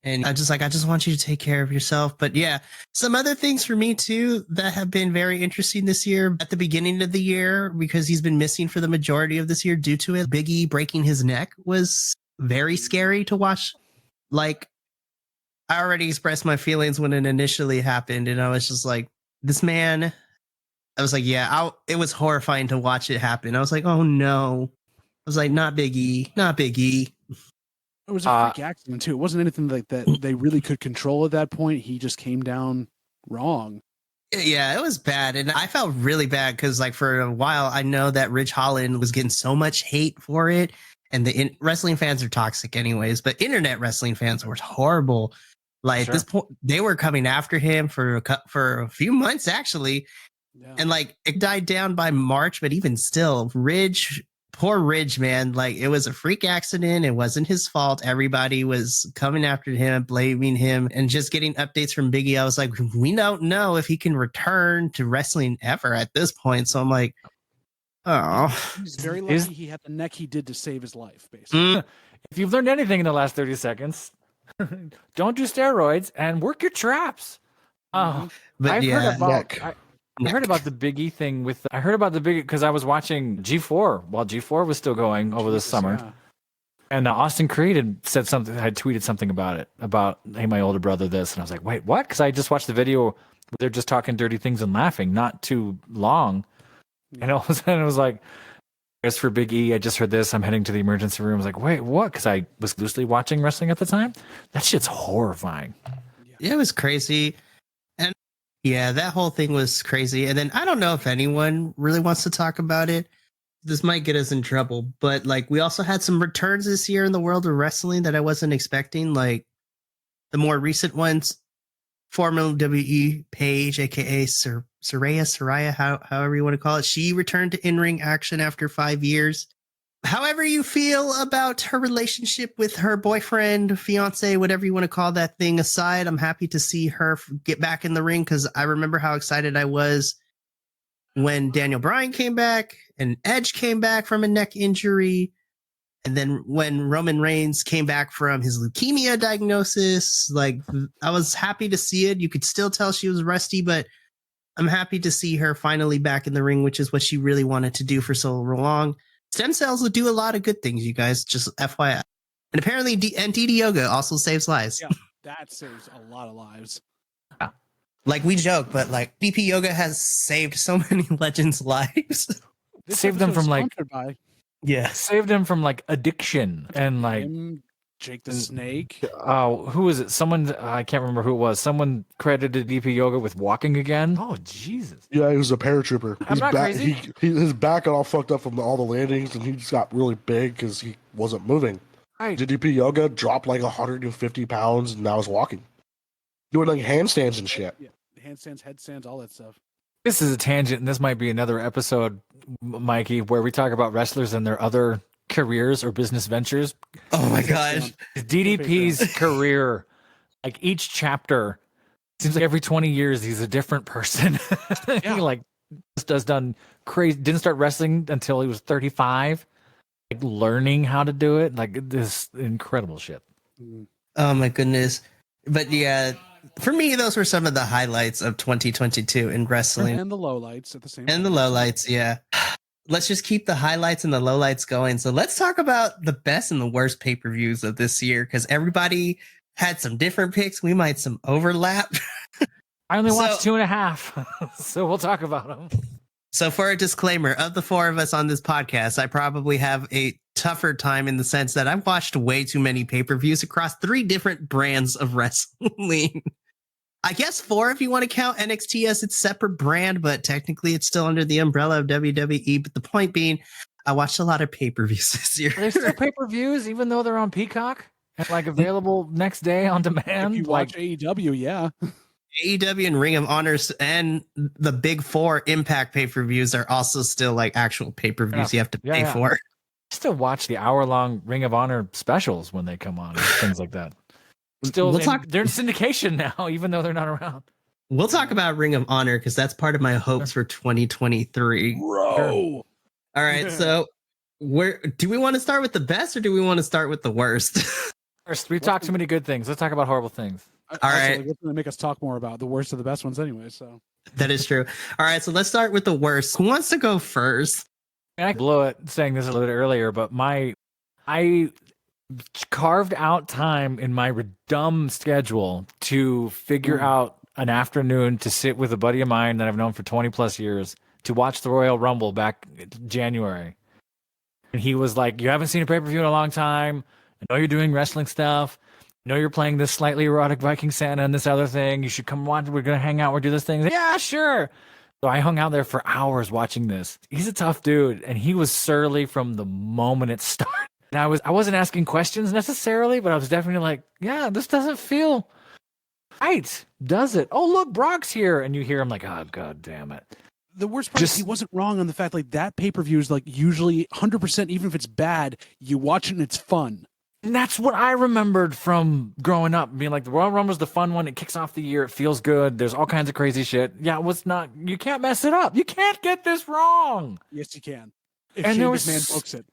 And I just want you to take care of yourself. But yeah, some other things for me too that have been very interesting this year. At the beginning of the year, because he's been missing for the majority of this year due to it, Big E breaking his neck was very scary to watch. Like, I already expressed my feelings when it initially happened, and I was just like, this man. I was like, yeah, it was horrifying to watch it happen. I was like, oh no. I was like, not Big E, not Big E. It was a freak accident too. It wasn't anything like that they really could control at that point. He just came down wrong. Yeah, it was bad. And I felt really bad because, like, for a while, I know that Ridge Holland was getting so much hate for it. And the wrestling fans are toxic anyways, but internet wrestling fans were horrible. Like, at this point, they were coming after him for a few months, actually. Yeah. And, like, it died down by March, but even still, poor Ridge, man. Like, it was a freak accident. It wasn't his fault. Everybody was coming after him, blaming him, and just getting updates from Biggie. I was like, we don't know if he can return to wrestling ever at this point. So I'm like, oh. He's very lucky he had the neck he did to save his life, basically. If you've learned anything in the last 30 seconds, don't do steroids and work your traps. But I've yeah, heard about the Big E thing I heard about the Big because I was watching G4 while G4 was still going over the summer. Yeah. And Austin Creed had said something, had tweeted something about it, about, hey, my older brother this. And I was like, wait, what? Because I just watched the video where they're just talking dirty things and laughing, not too long. And all of a sudden it was like, as for Big E, I just heard this. I'm heading to the emergency room. I was like, wait, what? Because I was loosely watching wrestling at the time. That shit's horrifying. Yeah, it was crazy. And yeah, that whole thing was crazy. And then I don't know if anyone really wants to talk about it. This might get us in trouble, but like we also had some returns this year in the world of wrestling that I wasn't expecting. Like the more recent ones, former WWE Paige, aka Saraya, however you want to call it. She returned to in-ring action after 5 years. However you feel about her relationship with her boyfriend, fiance, whatever you want to call that thing aside, I'm happy to see her get back in the ring because I remember how excited I was when Daniel Bryan came back and Edge came back from a neck injury. And then when Roman Reigns came back from his leukemia diagnosis, like I was happy to see it. You could still tell she was rusty, but I'm happy to see her finally back in the ring, which is what she really wanted to do for so long. Stem cells will do a lot of good things, you guys, just FYI. And apparently DD Yoga also saves lives. Yeah, that saves a lot of lives. Like we joke, but like DP Yoga has saved so many legends' lives. Saved them from like saved them from like addiction and like Jake the Snake. Oh, who was it? Someone I can't remember who it was. Someone credited DP Yoga with walking again. Oh Jesus! Yeah, he was a paratrooper. I'm not crazy. His back got all fucked up from all the landings, and he just got really big because he wasn't moving. Right. DP Yoga dropped like 150 pounds, and now he's walking, doing like handstands and shit. Yeah, handstands, headstands, all that stuff. This is a tangent, and this might be another episode, Mikey, where we talk about wrestlers and their other careers or business ventures. Oh my gosh. DDP's career, like each chapter, seems like every 20 years he's a different person. Yeah. He like just done crazy, didn't start wrestling until he was 35, like learning how to do it, like this incredible shit. Oh my goodness. But yeah, for me, those were some of the highlights of 2022 in wrestling. And the lowlights at the same time. And the lowlights, yeah. Let's just keep the highlights and the lowlights going. So let's talk about the best and the worst pay-per-views of this year, because everybody had some different picks. We might some overlap. I only watched 2.5, so we'll talk about them. So for a disclaimer, of the four of us on this podcast, I probably have a tougher time in the sense that I've watched way too many pay-per-views across 3 different brands of wrestling. I guess 4 if you want to count NXT as its separate brand, but technically it's still under the umbrella of WWE. But the point being, I watched a lot of pay-per-views this year. Are they still pay-per-views, even though they're on Peacock and like available next day on demand? If you watch AEW, yeah. AEW and Ring of Honor and the big 4 Impact pay-per-views are also still like actual pay-per-views you have to pay for. I still watch the hour-long Ring of Honor specials when they come on and things like that. Still, they're in syndication now, even though they're not around. We'll talk about Ring of Honor because that's part of my hopes for 2023. Bro. All right, so where do we want to start with the best or do we want to start with the worst? First, we talked too many good things. Let's talk about horrible things. All right. What's going to make us talk more about the worst of the best ones anyway? So that is true. All right, so let's start with the worst. Who wants to go first? And I blew it saying this a little bit earlier, but I carved out time in my dumb schedule to figure out an afternoon to sit with a buddy of mine that I've known for 20 plus years to watch the Royal Rumble back in January. And he was like, you haven't seen a pay-per-view in a long time. I know you're doing wrestling stuff. I know you're playing this slightly erotic Viking Santa and this other thing. You should come watch. We're going to hang out. We'll do this thing. Yeah, sure. So I hung out there for hours watching this. He's a tough dude. And he was surly from the moment it started. And I wasn't asking questions necessarily, but I was definitely like, yeah, this doesn't feel right, does it? Oh, look, Brock's here. And you hear him like, oh, God damn it. The worst part is he wasn't wrong on the fact like that pay-per-view is like usually 100%, even if it's bad, you watch it and it's fun. And that's what I remembered from growing up, being like, the Royal Rumble's the fun one. It kicks off the year. It feels good. There's all kinds of crazy shit. Yeah, you can't mess it up. You can't get this wrong. Yes, you can. If and Shane there was McMahon books it.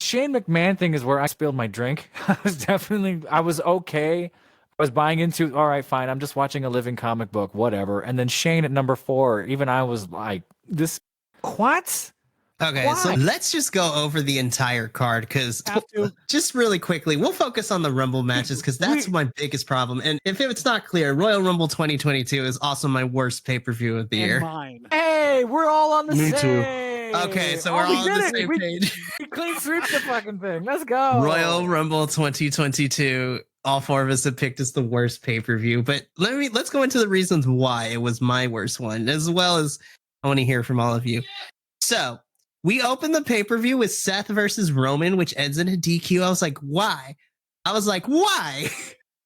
Shane McMahon thing is where I spilled my drink. I was okay. I was buying into, all right, fine. I'm just watching a living comic book, whatever. And then Shane at number 4, even I was like, what? Okay, Why? so let's just go over the entire card because just really quickly, we'll focus on the Rumble matches because that's my biggest problem. And if it's not clear, Royal Rumble 2022 is also my worst pay-per-view of the year. Mine. Hey, we're all on the same. Me too. Okay, so we're all on the same page. We clean sweep the fucking thing. Let's go. Royal Rumble 2022. All 4 of us have picked as the worst pay-per-view, but let's go into the reasons why it was my worst one, as well as I want to hear from all of you. So we opened the pay-per-view with Seth versus Roman, which ends in a DQ. I was like, why?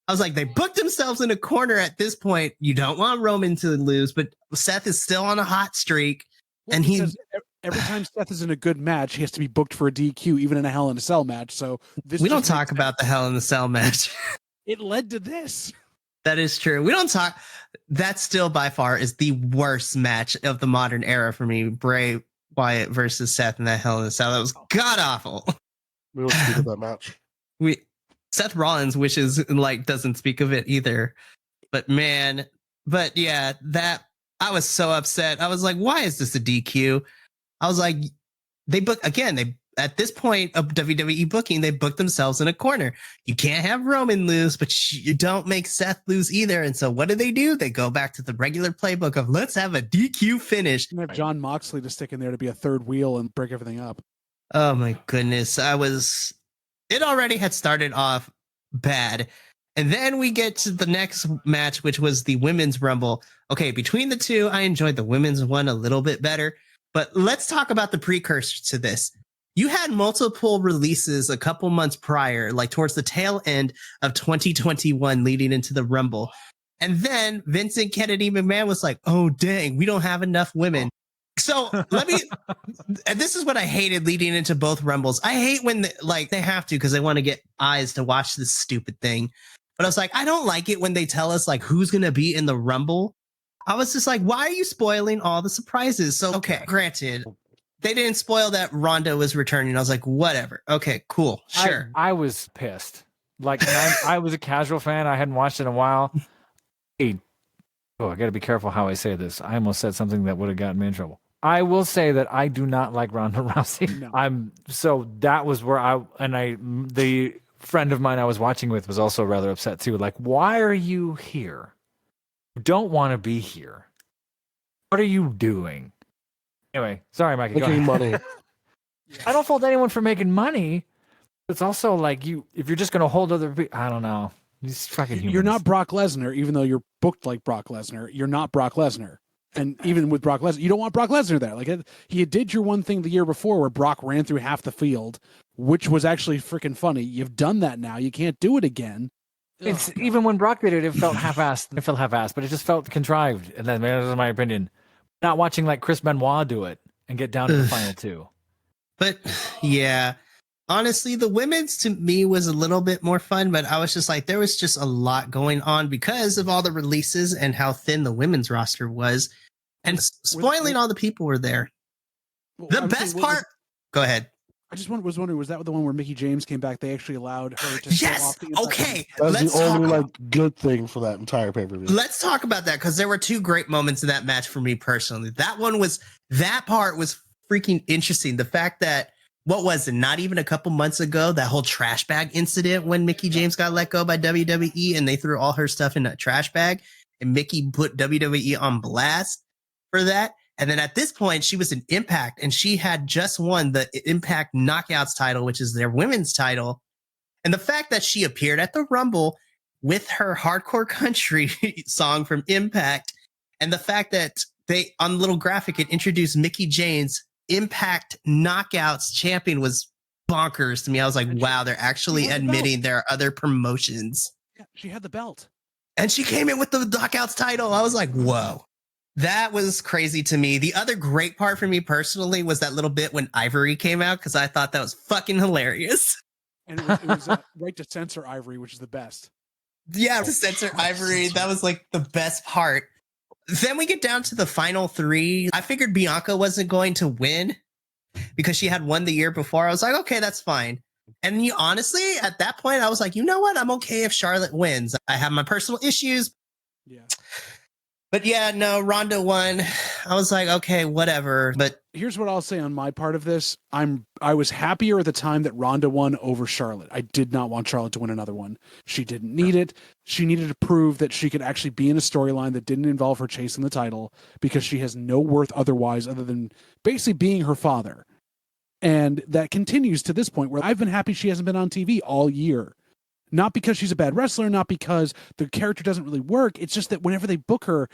I was like, they booked themselves in a corner at this point. You don't want Roman to lose, but Seth is still on a hot streak. Well, and every time Seth is in a good match, he has to be booked for a DQ, even in a Hell in a Cell match. So we don't talk about the Hell in the Cell match. It led to this. That is true. We don't talk. That still by far is the worst match of the modern era for me. Bray Wyatt versus Seth in that Hell in a Cell. That was god awful. We don't speak of that match. Seth Rollins doesn't speak of it either. But yeah, that I was so upset. I was like, why is this a DQ? I was like, at this point of WWE booking, they booked themselves in a corner. You can't have Roman lose, but you don't make Seth lose either. And so what do? They go back to the regular playbook of let's have a DQ finish. And have John Moxley to stick in there to be a third wheel and break everything up. Oh my goodness. It already had started off bad. And then we get to the next match, which was the Women's Rumble. Okay, between the two, I enjoyed the women's one a little bit better. But let's talk about the precursor to this. You had multiple releases a couple months prior, like towards the tail end of 2021 leading into the Rumble. And then Vincent Kennedy McMahon was like, oh, dang, we don't have enough women. So and this is what I hated leading into both Rumbles. I hate when they have to because they want to get eyes to watch this stupid thing. But I was like, I don't like it when they tell us like who's going to be in the Rumble. I was just like, why are you spoiling all the surprises? So, okay, granted, they didn't spoil that Ronda was returning. I was like, whatever. Okay, cool. Sure. I was pissed. Like, I was a casual fan. I hadn't watched it in a while. I got to be careful how I say this. I almost said something that would have gotten me in trouble. I will say that I do not like Ronda Rousey. No. So that was where the friend of mine I was watching with was also rather upset too. Like, why are you here? You don't want to be here. What are you doing? Anyway, sorry, Mikey. Making money. I don't fault anyone for making money. It's also like if you're just going to hold other people, I don't know. These fucking humans. You're not Brock Lesnar, even though you're booked like Brock Lesnar. You're not Brock Lesnar. And even with Brock Lesnar, you don't want Brock Lesnar there. Like he did your one thing the year before where Brock ran through half the field, which was actually freaking funny. You've done that now. You can't do it again. It's even when Brock did it, it felt half-assed. It felt half-assed, but it just felt contrived. And then that was my opinion. Not watching like Chris Benoit do it and get down to the final two. But yeah, honestly, the women's to me was a little bit more fun, but I was just like, there was just a lot going on because of all the releases and how thin the women's roster was. And spoiling all the people were there. Well, the best part. Go ahead. I just was wondering, was that the one where Mickie James came back? They actually allowed her to show off the okay. That's the only good thing for that entire pay-per-view. Let's talk about that because there were two great moments in that match for me personally. That part was freaking interesting. The fact that, what was it, not even a couple months ago, that whole trash bag incident when Mickie James got let go by WWE and they threw all her stuff in a trash bag and Mickie put WWE on blast for that. And then at this point, she was in Impact and she had just won the Impact Knockouts title, which is their women's title. And the fact that she appeared at the Rumble with her Hardcore Country song from Impact, and the fact that they, on the little graphic, it introduced Mickie James, Impact Knockouts champion, was bonkers to me. I was like, wow, they're actually admitting there are other promotions. Yeah, she had the belt. And she came in with the Knockouts title. I was like, whoa. That was crazy to me. The other great part for me personally was that little bit when Ivory came out because I thought that was fucking hilarious. And it was right to censor Ivory, which is the best. Yeah, to censor Ivory. That was like the best part. Then we get down to the final three. I figured Bianca wasn't going to win because she had won the year before. I was like, okay, that's fine. And honestly, at that point, I was like, you know what? I'm okay if Charlotte wins. I have my personal issues. Yeah. But yeah, no, Ronda won. I was like, okay, whatever. But here's what I'll say on my part of this. I was happier at the time that Ronda won over Charlotte. I did not want Charlotte to win another one. She didn't need it. She needed to prove that she could actually be in a storyline that didn't involve her chasing the title because she has no worth otherwise other than basically being her father. And that continues to this point where I've been happy she hasn't been on TV all year. Not because she's a bad wrestler, not because the character doesn't really work. It's just that whenever they book her,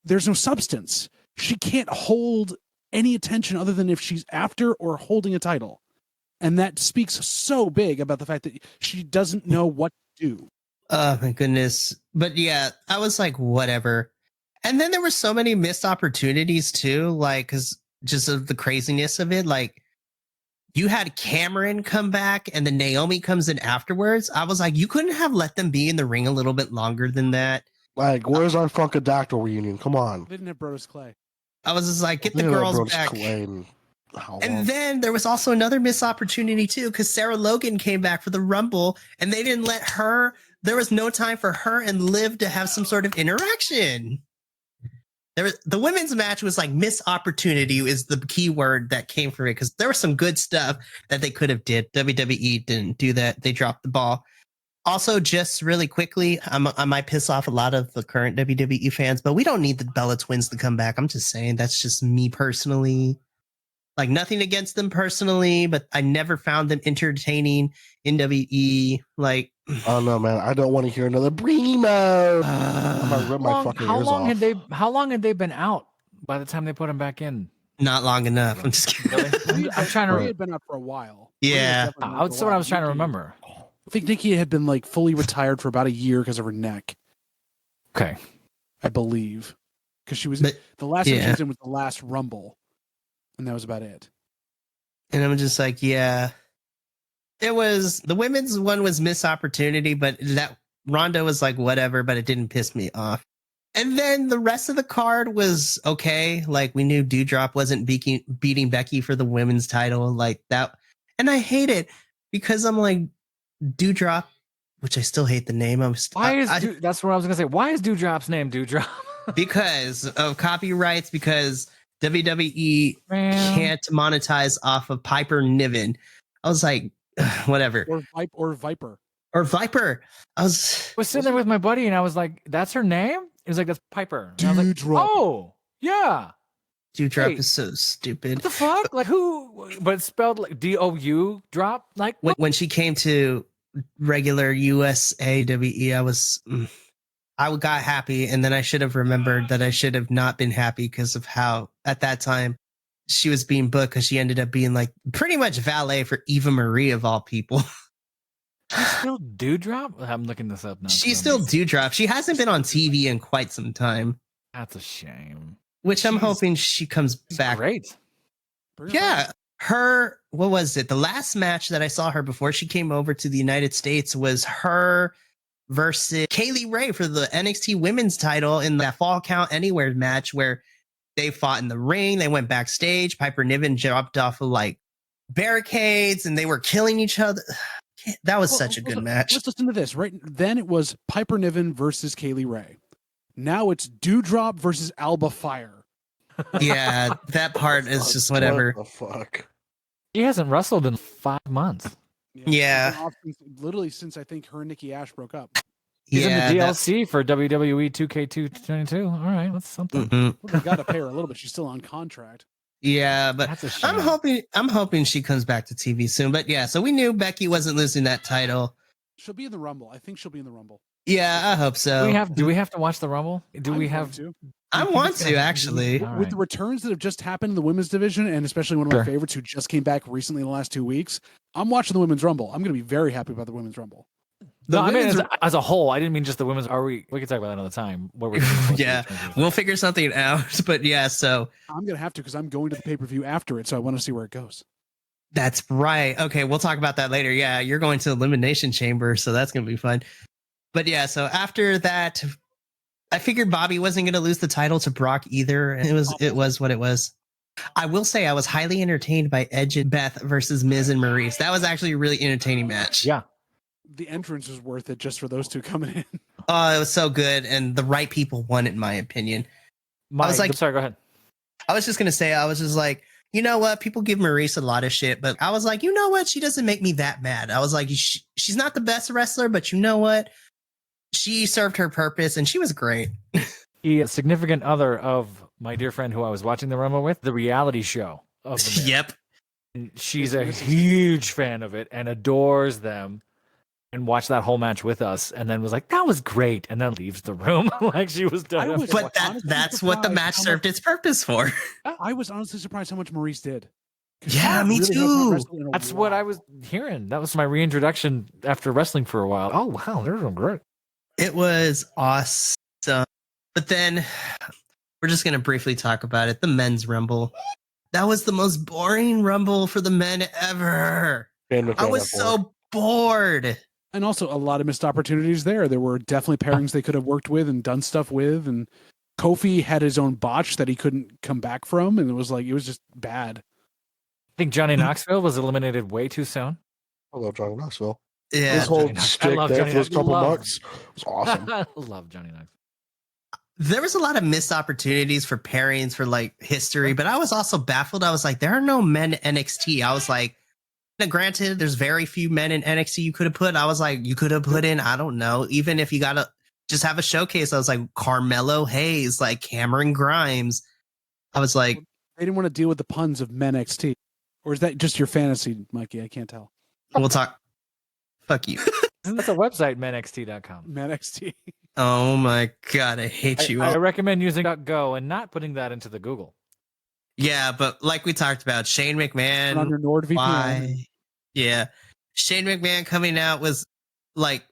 there's no substance. She can't hold any attention other than if she's after or holding a title. And that speaks so big about the fact that she doesn't know what to do. Oh my goodness. But yeah, I was like, whatever. And then there were so many missed opportunities too, like, cause just of the craziness of it. Like, you had Cameron come back and then Naomi comes in afterwards. I was like, you couldn't have let them be in the ring a little bit longer than that. Like, where's our Funkadactyl reunion? Come on. They didn't have Brodus Clay. I was just like, get the They didn't have girls Brodus back. Clay and And then there was also another missed opportunity too, because Sarah Logan came back for the Rumble and they didn't let her. There was no time for her and Liv to have some sort of interaction. The women's match was like missed opportunity is the key word that came from it, because there was some good stuff that they could have did. WWE didn't do that. They dropped the ball. Also, just really quickly, I might piss off a lot of the current WWE fans, but we don't need the Bella Twins to come back. I'm just saying, that's just me personally. Like, nothing against them personally, but I never found them entertaining in WWE. Like, oh no, man, I don't want to hear another Brimo. I'm gonna rip my fucking ears off. How long had they been out by the time they put them back in? not long enough. I'm just kidding. Really? I'm trying to. He had been out for a while. Yeah. That's what I was trying to remember. I think Nikki had been like fully retired for about a year because of her neck. Okay. I believe. Because she was But- the last one she yeah. was in was the last Rumble. And that was about it. And I'm just like, yeah. It was the women's one was missed opportunity, but that Ronda was like, whatever, but it didn't piss me off. And then the rest of the card was okay. Like, we knew Doudrop wasn't beating Becky for the women's title like that. And I hate it because I'm like, Doudrop, which I still hate the name. That's what I was gonna say. Why is Doudrop's name Doudrop? Because of copyrights, because WWE can't monetize off of Piper Niven. I was like, whatever. Or Viper. Or Viper. I was sitting there with my buddy and I was like, that's her name? He was like, that's Piper. And I was like, Doudrop. oh, yeah. Doudrop Wait. is so stupid. What the fuck? Like who? But it's spelled like DOU drop? Like When she came to regular USAWE, I got happy, and then I should have remembered that I should have not been happy because of how at that time she was being booked, because she ended up being like pretty much valet for Eva Marie of all people. she's still Doudrop? I'm looking this up now. She's still Doudrop. She hasn't been on TV in quite some time, That's a shame. which I'm She's- hoping she comes back. Great. Yeah. Her, what was it? The last match that I saw her before she came over to the United States was her versus Kaylee Ray for the NXT women's title in that Fall Count Anywhere match where they fought in the ring. They went backstage. Piper Niven jumped off of like barricades and they were killing each other. That was such a good match. Let's listen to this. Right then it was Piper Niven versus Kaylee Ray. Now it's Doudrop versus Alba Fire. Yeah, that part is just whatever. What the fuck? He hasn't wrestled in 5 months. Yeah. She's been off literally since I think her and Nikki Ash broke up. He's Yeah, in the that- DLC for WWE 2K22. All right, that's something. Mhm. Well, they got to pay her a little bit. She's still on contract. Yeah, but That's a shame. I'm hoping she comes back to TV soon. But yeah, so we knew Becky wasn't losing that title. She'll be in the Rumble. I think she'll be in the Rumble. Yeah, I hope so. Do we have to watch the Rumble? Do we I'm have going to. I want to actually. All With right. the returns that have just happened in the women's division, and especially one of my Sure. favorites who just came back recently in the last 2 weeks, I'm watching the women's Rumble. I'm going to be very happy about the women's Rumble. The No, I mean women's- as a whole. I didn't mean just the women's. We can talk about that another time. What we're Yeah, we'll figure something out. But yeah, so I'm going to have to because I'm going to the pay-per-view after it, so I want to see where it goes. that's right. Okay, we'll talk about that later. Yeah, you're going to Elimination Chamber, so that's gonna be fun. But yeah, so after that, I figured Bobby wasn't gonna lose the title to Brock either. And it was what it was. I will say I was highly entertained by Edge and Beth versus Miz and Maurice. That was actually a really entertaining match. Yeah. The entrance was worth it just for those two coming in. Oh, it was so good, and the right people won, in my opinion. I was like- sorry, go ahead. I was just gonna say, I was just like, you know what? People give Maurice a lot of shit, but I was like, you know what? She doesn't make me that mad. I was like, she's not the best wrestler, but you know what? She served her purpose, and she was great. The significant other of my dear friend who I was watching the Rumble with, the reality show of the Miz. Yep. And she's a huge fan of it and adores them and watched that whole match with us and then was like, that was great. And then leaves the room like she was done. I was- But honestly that's what the surprised match how served its purpose for. I was honestly surprised how much Maurice did. 'Cause Yeah, she me really has not too. wrestled in a That's what I while. was hearing. That was my reintroduction after wrestling for a while. Oh, wow. There's some great. It was awesome. But then we're just going to briefly talk about it. The men's rumble. That was the most boring rumble for the men ever. I was so bored. And also a lot of missed opportunities there. There were definitely pairings they could have worked with and done stuff with. And Kofi had his own botch that he couldn't come back from. And it was just bad. I think Johnny Knoxville was eliminated way too soon. I love Johnny Knoxville. Yeah. His whole stick there for those couple bucks was awesome. I love Johnny Knoxville. There was a lot of missed opportunities for pairings for like history, but I was also baffled. I was like, there are no men NXT. I was like, now, granted, there's very few men in NXT you could have put. I was like, you could have put in, I don't know, even if you got to just have a showcase. I was like, Carmelo Hayes, like Cameron Grimes. I was like, they didn't want to deal with the puns of Men NXT. Or is that just your fantasy, Mikey? I can't tell. We'll talk. Fuck you. That's a website, menXT.com. Men NXT. Oh my God, I hate you. I recommend using .go and not putting that into the Google. Yeah, but like we talked about, Shane McMahon. On your NordVPN. Why? Yeah. Shane McMahon coming out was like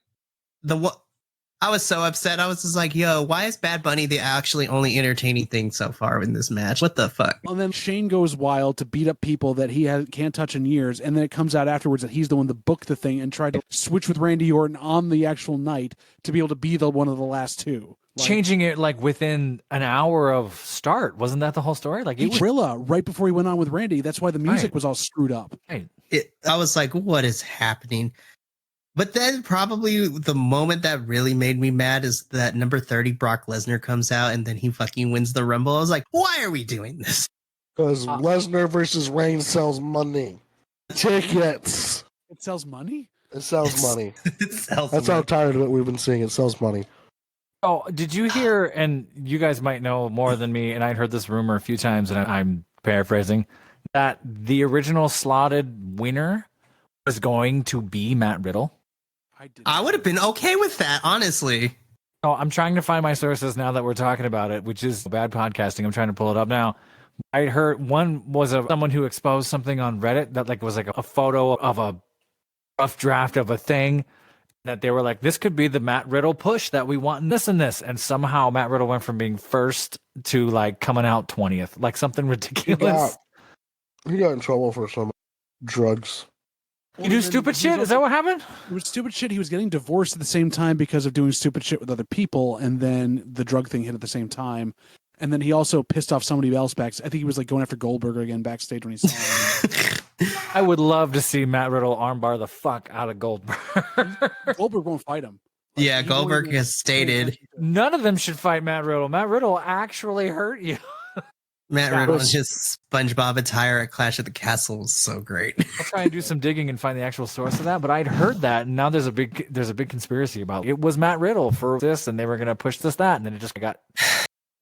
I was so upset. I was just like, yo, why is Bad Bunny the actually only entertaining thing so far in this match? What the fuck? And then Shane goes wild to beat up people that he can't touch in years. And then it comes out afterwards that he's the one that booked the thing and tried to switch with Randy Orton on the actual night to be able to be one of the last two. Changing it like within an hour of start. Wasn't that the whole story? Like Trilla right before he went on with Randy. That's why the music was all screwed up. Right. I was like, what is happening? But then probably the moment that really made me mad is that number 30 Brock Lesnar comes out and then he fucking wins the Rumble. I was like, why are we doing this? Because Lesnar versus Reigns sells money. Tickets. It sells money? It sells money. It sells That's money. how tired of it we've been seeing. It sells money. Oh, did you hear, and you guys might know more than me, and I'd heard this rumor a few times, and I'm paraphrasing, that the original slotted winner was going to be Matt Riddle? I would have been okay with that, honestly. Oh, I'm trying to find my sources now that we're talking about it, which is bad podcasting. I'm trying to pull it up now. I heard one was someone who exposed something on Reddit that was like a photo of a rough draft of a thing that they were like, this could be the Matt Riddle push that we want in this and this. And somehow Matt Riddle went from being first to like coming out 20th, like something ridiculous. He got in trouble for some drugs. You do stupid shit? Is that what happened? It was stupid shit. He was getting divorced at the same time because of doing stupid shit with other people. And then the drug thing hit at the same time. And then he also pissed off somebody else back. I think he was like going after Goldberg again backstage when he saw him. I would love to see Matt Riddle armbar the fuck out of Goldberg. Goldberg won't fight him. Yeah, Goldberg has stated. None of them should fight Matt Riddle. Matt Riddle actually hurt you. Matt Riddle and his SpongeBob attire at Clash at the Castle was so great. I'll try and do some digging and find the actual source of that. But I'd heard that, and now there's a big conspiracy about it. Was Matt Riddle for this, and they were gonna push that, and then it just got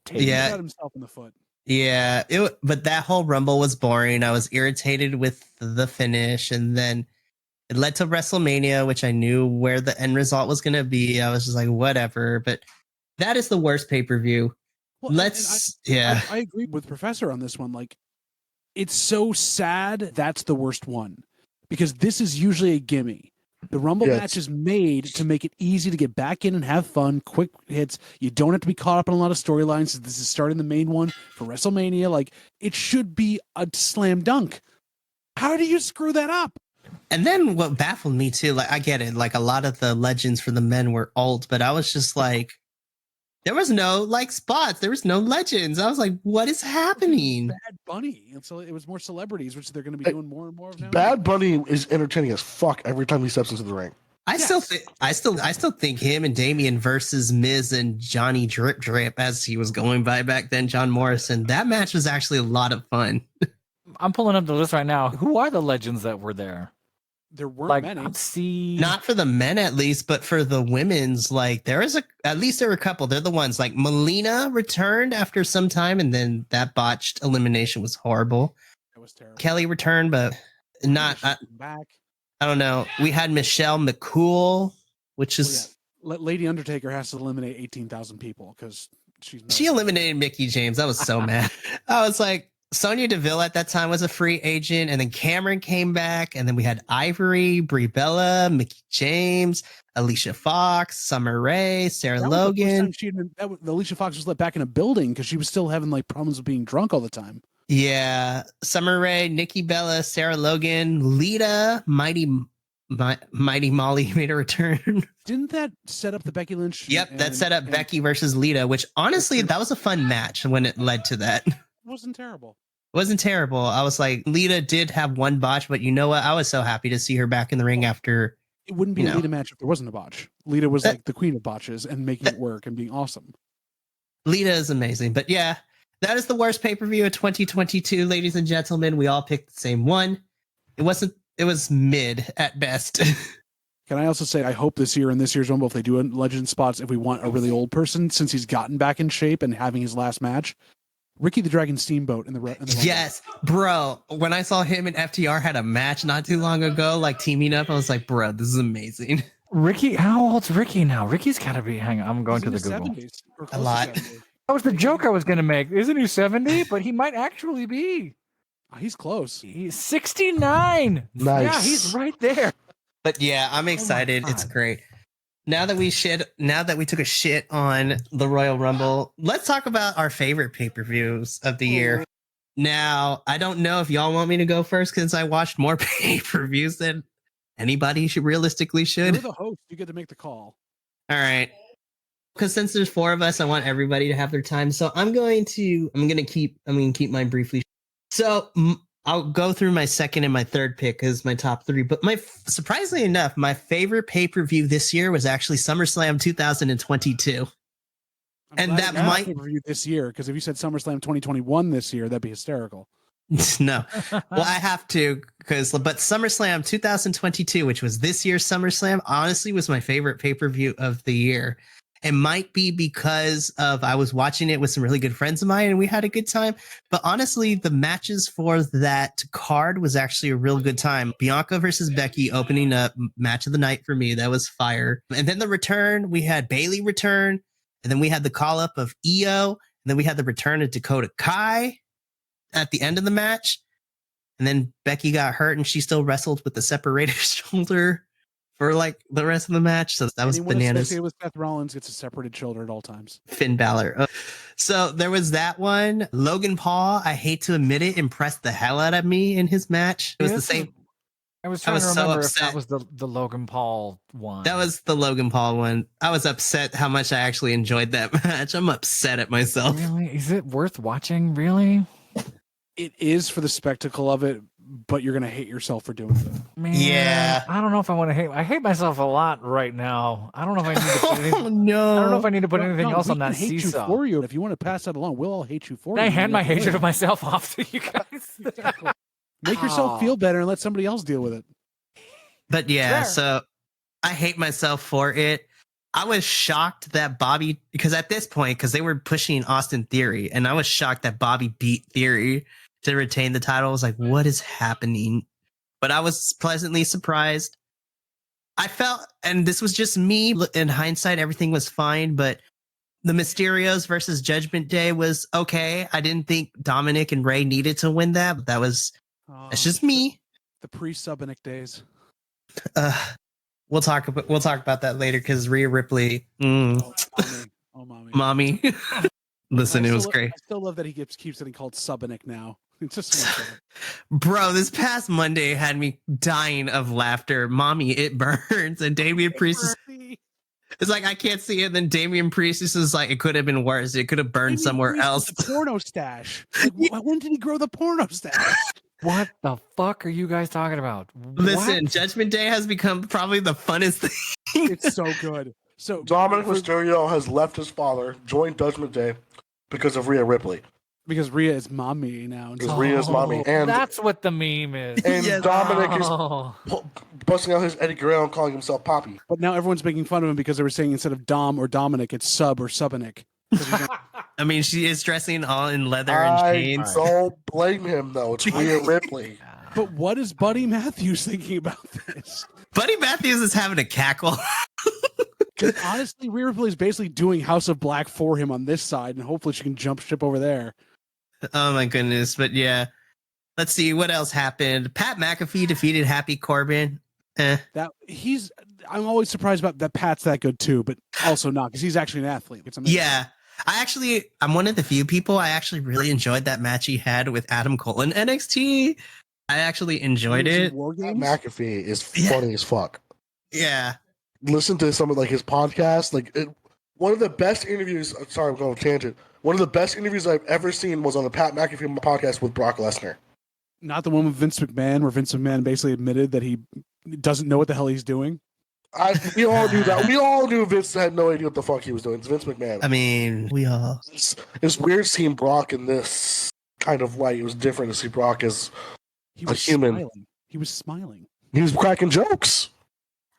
taken. Yeah, he shot himself in the foot. Yeah, but that whole Rumble was boring. I was irritated with the finish, and then it led to WrestleMania, which I knew where the end result was going to be. I was just like, whatever. But that is the worst pay-per-view. Well, I agree with Professor on this one. Like, it's so sad that's the worst one because this is usually a gimme. The Rumble match is made to make it easy to get back in and have fun, quick hits. You don't have to be caught up in a lot of storylines. This is starting the main one for WrestleMania. Like, it should be a slam dunk. How do you screw that up? And then what baffled me too, like I get it, like a lot of the legends for the men were old, but I was just like, there was no like spots. There was no legends. I was like, what is happening? Bad Bunny. And so it was more celebrities, which they're going to be doing more and more of now. Bad Bunny is entertaining as fuck every time he steps into the ring. I still think him and Damian versus Miz and Johnny Drip Drip, as he was going by back then, John Morrison. That match was actually a lot of fun. I'm pulling up the list right now. Who are the legends that were there? There weren't many. Not for the men, at least, but for the women's, like there were a couple. They're the ones like Melina returned after some time, and then that botched elimination was horrible. That was terrible. Kelly returned, but not back. I don't know. We had Michelle McCool, which is Lady Undertaker has to eliminate 18,000 people because she eliminated Mickey James. I was so mad. I was like, Sonya Deville at that time was a free agent, and then Cameron came back, and then we had Ivory, Brie Bella, Mickey James, Alicia Fox, Summer Rae, Sarah That was the first Logan. time she had been, Alicia Fox was let back in a building because she was still having like problems with being drunk all the time. Yeah, Summer Rae, Nikki Bella, Sarah Logan, Lita, Mighty Molly made a return. Didn't that set up the Becky Lynch? Yep, that set up Becky versus Lita, which honestly, that was a fun match when it led to that. Wasn't terrible. Wasn't terrible. I was like, Lita did have one botch, but you know what? I was so happy to see her back in the ring after. It wouldn't be a Lita match if there wasn't a botch. Lita was like the queen of botches and making it work and being awesome. Lita is amazing. But yeah, that is the worst pay-per-view of 2022, ladies and gentlemen. We all picked the same one. It was mid at best. Can I also say, I hope this year in this year's Rumble, if they do a legend spots, if we want a really old person, since he's gotten back in shape and having his last match, Ricky the Dragon Steamboat in the Rumble. Yes, bro. When I saw him and FTR had a match not too long ago, like teaming up, I was like, bro, this is amazing. Ricky, how old's Ricky now? Ricky's got to be, hang on, I'm going to the Google. 70s, A lot. That was the joke I was going to make. Isn't he 70? But he might actually be. He's close. He's 69. Nice. Yeah, he's right there. But yeah, I'm excited. It's great. Now that we took a shit on the Royal Rumble, let's talk about our favorite pay-per-views of the year. Now, I don't know if y'all want me to go first because I watched more pay-per-views than anybody realistically should. You're the host. You get to make the call. All right. Because since there's 4 of us, I want everybody to have their time. So I'm gonna keep mine briefly. So I'll go through my second and my third pick as my top 3. But surprisingly enough, my favorite pay-per-view this year was actually SummerSlam 2022. And that might pay-per-view this year, because if you said SummerSlam 2021 this year, that'd be hysterical. No. Well, I have to but SummerSlam 2022, which was this year's SummerSlam, honestly was my favorite pay-per-view of the year. It might be because I was watching it with some really good friends of mine and we had a good time. But honestly, the matches for that card was actually a real good time. Bianca versus Becky opening up match of the night for me. That was fire. And then the return, we had Bayley return. And then we had the call up of Io. And then we had the return of Dakota Kai at the end of the match. And then Becky got hurt and she still wrestled with the separated shoulder for like the rest of the match. So that was bananas. Associated with Seth Rollins gets a separated shoulder at all times. Finn Balor. So there was that one. Logan Paul, I hate to admit it, impressed the hell out of me in his match. It was the same. I was trying to remember so if that was the Logan Paul one. That was the Logan Paul one. I was upset how much I actually enjoyed that match. I'm upset at myself. Really? Is it worth watching? Really? It is for the spectacle of it, but you're going to hate yourself for doing it. Man, yeah. I don't know if I want to hate. I hate myself a lot right now. I don't know if I need to put anything. Oh, no. I don't know if I need to put anything else on that hate seesaw. You for you. If you want to pass that along, we'll all hate you for Can you. I hand my hatred of myself off to you guys? Exactly. Make yourself feel better and let somebody else deal with it. But yeah, Sure. So I hate myself for it. I was shocked that Bobby, because at this point, because they were pushing Austin Theory, and I was shocked that Bobby beat Theory to retain the title. I was like, what is happening? But I was pleasantly surprised. I felt, and this was just me, in hindsight, everything was fine, but the Mysterios versus Judgment Day was okay. I didn't think Dominic and Ray needed to win that, but that's just me. The pre-Subinic days. We'll talk about that later because Rhea Ripley. Oh, mommy. Listen, it was great. I still love that he keeps getting called Subinic now. It's just so much better. Bro, this past Monday had me dying of laughter. Mommy, it burns. And Damian Priest is like, I can't see it. Then Damian Priest is like, it could have been worse. It could have burned somewhere else. The porno stash. Like, when did he grow the porno stash? What the fuck are you guys talking about? Listen, What? Judgment Day has become probably the funnest thing. It's so good. So Dominic Mysterio has left his father, joined Judgment Day because of Rhea Ripley. Because Rhea is mommy now. Because Rhea's mommy. And that's what the meme is. And Yes. Dominic is busting out his Eddie Guerrero and calling himself Poppy. But now everyone's making fun of him because they were saying instead of Dom or Dominic, it's Sub or Subinic. I mean, she is dressing all in leather and chains. I don't blame him, though. It's Rhea Ripley. But what is Buddy Matthews thinking about this? Buddy Matthews is having a cackle. Because honestly, Rhea Ripley is basically doing House of Black for him on this side, and hopefully she can jump ship over there. Oh my goodness. But yeah. Let's see what else happened. Pat McAfee defeated Happy Corbin. I'm always surprised about that. Pat's that good too, but also not because he's actually an athlete. It's amazing. Yeah. I'm one of the few people I actually really enjoyed that match he had with Adam Cole in NXT. I actually enjoyed it. Pat McAfee is funny as fuck. Yeah. Listen to some of like his podcast. One of the best interviews. Sorry, I'm going on a tangent. One of the best interviews I've ever seen was on the Pat McAfee podcast with Brock Lesnar. Not the one with Vince McMahon, where Vince McMahon basically admitted that he doesn't know what the hell he's doing. We all knew that. We all knew Vince had no idea what the fuck he was doing. It's Vince McMahon. I mean, we all. It's weird seeing Brock in this kind of light. It was different to see Brock as a human. Smiling. He was smiling. He was cracking jokes.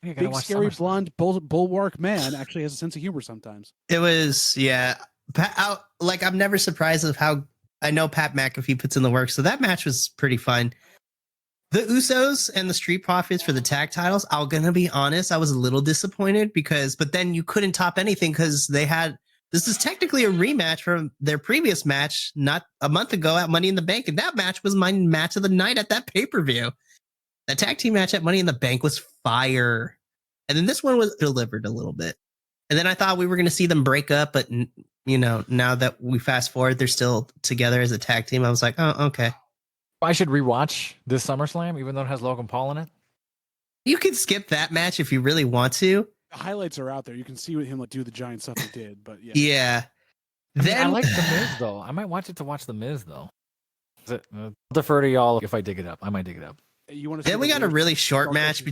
Big, scary, blonde, bulwark man actually has a sense of humor sometimes. It was, yeah. I'm never surprised of how I know Pat McAfee puts in the work. So that match was pretty fun. The Usos and the Street Profits for the tag titles, I'm going to be honest, I was a little disappointed but then you couldn't top anything because this is technically a rematch from their previous match, not a month ago at Money in the Bank. And that match was my match of the night at that pay-per-view. That tag team match at Money in the Bank was fire. And then this one was delivered a little bit. And then I thought we were going to see them break up, but now that we fast forward, they're still together as a tag team. I was like, oh, okay. I should rewatch this SummerSlam, even though it has Logan Paul in it. You can skip that match if you really want to. The highlights are out there. You can see him do the giant stuff he did, but yeah. Yeah. I like The Miz, though. I might watch it to watch The Miz, though. I'll defer to y'all if I dig it up. I might dig it up. You want to? Then we got a really short match.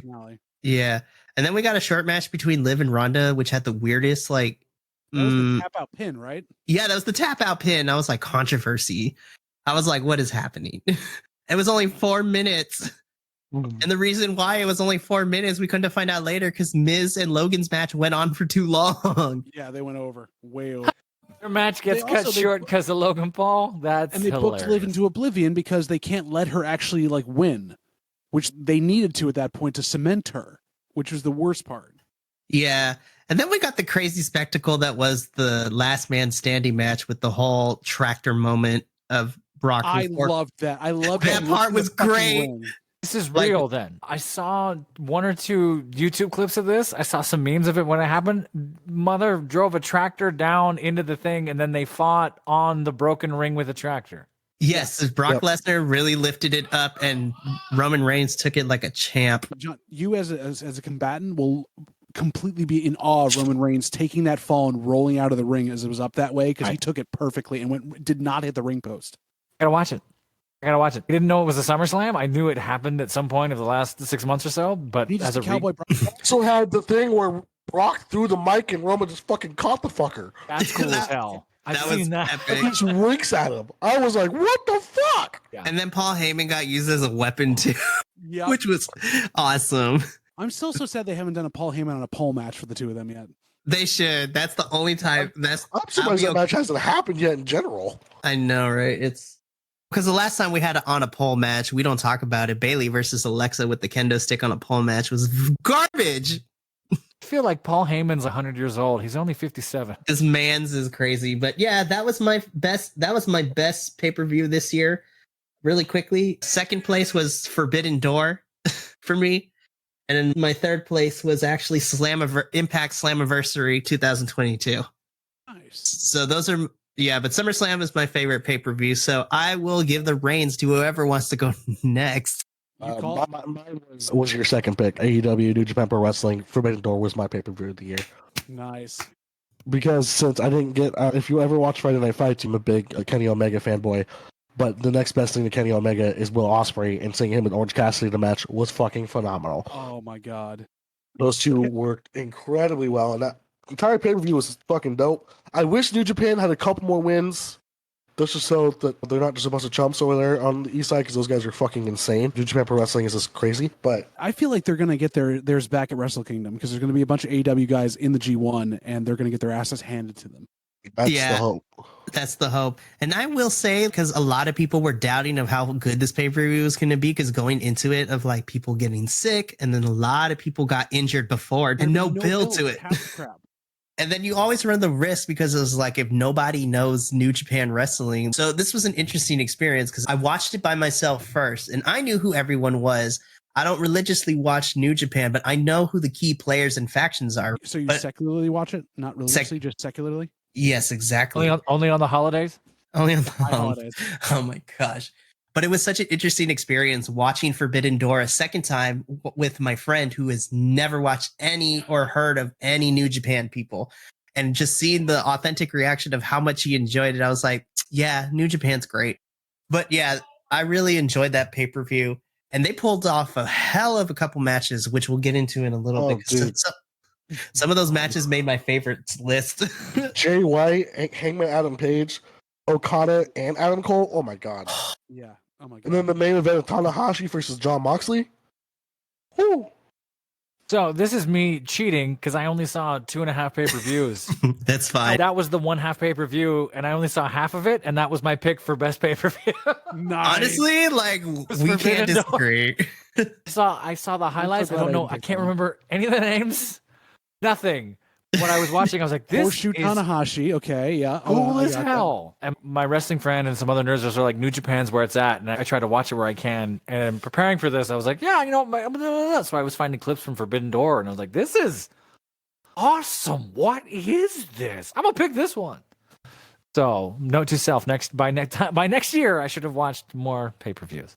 Yeah. And then we got a short match between Liv and Ronda, which had the weirdest, that was the tap out pin, right? Yeah, that was the tap out pin. I was like, controversy. I was like, what is happening? It was only 4 minutes. And the reason why it was only 4 minutes, we couldn't find out later because Miz and Logan's match went on for too long. Yeah, they went way over. Their match gets cut short because of Logan Paul. And they booked Liv into oblivion because they can't let her actually win, which they needed to at that point to cement her, which was the worst part. Yeah. And then we got the crazy spectacle that was the last man standing match with the whole tractor moment of Brock. I loved that. I loved that part was great. This is real then. I saw 1 or 2 YouTube clips of this. I saw some memes of it when it happened. Mother drove a tractor down into the thing and then they fought on the broken ring with a tractor. Yes, Brock Lesnar really lifted it up and Roman Reigns took it like a champ. John, you as a combatant will completely be in awe of Roman Reigns taking that fall and rolling out of the ring as it was up that way because he took it perfectly and did not hit the ring post. I gotta watch it. I didn't know it was a SummerSlam. I knew it happened at some point of the last 6 months or so, but as a Cowboy also had the thing where Brock threw the mic and Roman just fucking caught the fucker. That's cool as hell. I've seen that. He just winks at him. I was like, what the fuck? Yeah. And then Paul Heyman got used as a weapon too, which was awesome. I'm still so sad they haven't done a Paul Heyman on a pole match for the two of them yet. They should. That's the only time. I'm surprised that match hasn't happened yet in general. I know, right? It's because the last time we had it on a pole match, we don't talk about it. Bailey versus Alexa with the kendo stick on a pole match was garbage. I feel like Paul Heyman's 100 years old. He's only 57. This man's is crazy. But yeah, that was my best pay-per-view this year. Really quickly. Second place was Forbidden Door for me. And then my third place was actually Impact Slammiversary 2022. Nice. So those are, but SummerSlam is my favorite pay-per-view. So I will give the reins to whoever wants to go next. Mine was your second pick. AEW, New Japan Pro Wrestling, Forbidden Door was my pay-per-view of the year. Nice. Because since I didn't get, if you ever watch Friday Night Fights, I'm a big Kenny Omega fanboy. But the next best thing to Kenny Omega is Will Ospreay, and seeing him and Orange Cassidy in the match was fucking phenomenal. Oh my god. Those two worked incredibly well, and that entire pay-per-view was fucking dope. I wish New Japan had a couple more wins. Just so that they're not just a bunch of chumps over there on the east side, because those guys are fucking insane. New Japan Pro Wrestling is just crazy, but I feel like they're going to get theirs back at Wrestle Kingdom because there's going to be a bunch of AEW guys in the G1 and they're going to get their asses handed to them. That's the hope. That's the hope. And I will say, because a lot of people were doubting of how good this pay-per-view was going to be, because going into it of like people getting sick, and then a lot of people got injured before and no build to it. And then you always run the risk because it was like if nobody knows New Japan Wrestling. So this was an interesting experience because I watched it by myself first and I knew who everyone was. I don't religiously watch New Japan, but I know who the key players and factions are. So you But secularly watch it, not religiously, just secularly? yes, exactly. Only on the holidays? Only on the Holidays. Oh my gosh. But it was such an interesting experience watching Forbidden Door a second time with my friend who has never watched any or heard of any New Japan people. And just seeing the authentic reaction of how much he enjoyed it, I was like, yeah, New Japan's great. But yeah, I really enjoyed that pay-per-view. And they pulled off a hell of a couple matches, which we'll get into in a little bit. Dude. Some of those matches made my favorites list. Jay White, Hangman Adam Page, Okada, and Adam Cole. Oh my god. Yeah. Oh my god. And then the main event of Tanahashi versus John Moxley. Woo! So this is me cheating because I only saw 2.5 pay-per-views. That's fine. That was the 1/2 pay-per-view, and I only saw half of it, and that was my pick for best pay-per-view. Nice. Honestly, like we can't disagree. I saw the highlights. I don't know. I can't remember any of the names. Nothing. When I was watching, I was like, "This Horseshoe is Tanahashi." Okay, yeah. cool I as got hell." And my wrestling friend and some other nerds are like, "New Japan's where it's at," and I try to watch it where I can. And preparing for this, I was like, "Yeah, you know," so I was finding clips from Forbidden Door, and I was like, "This is awesome! What is this? I'm gonna pick this one." So, note to self: by next year, I should have watched more pay-per-views.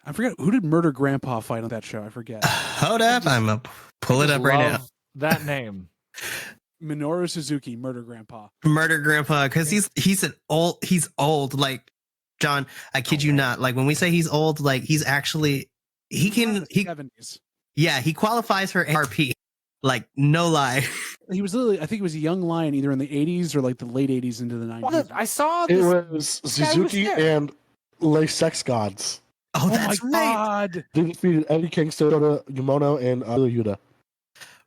I forget who did Murder Grandpa fight on that show. I forget. Hold up, I'm gonna pull it up right now. That name. Minoru Suzuki, Murder Grandpa. Murder Grandpa, because he's old. Like John, I kid you not. Like when we say he's old, like he's actually he 70s. Yeah, he qualifies for RP. Like no lie. He was literally, I think he was a young lion either in the 80s or like the late 80s into the 90s. I saw It this. was Suzuki and Les Sex Gods. Oh, that's my right. god. They defeated Eddie Kingston, Yumono, and Yuta.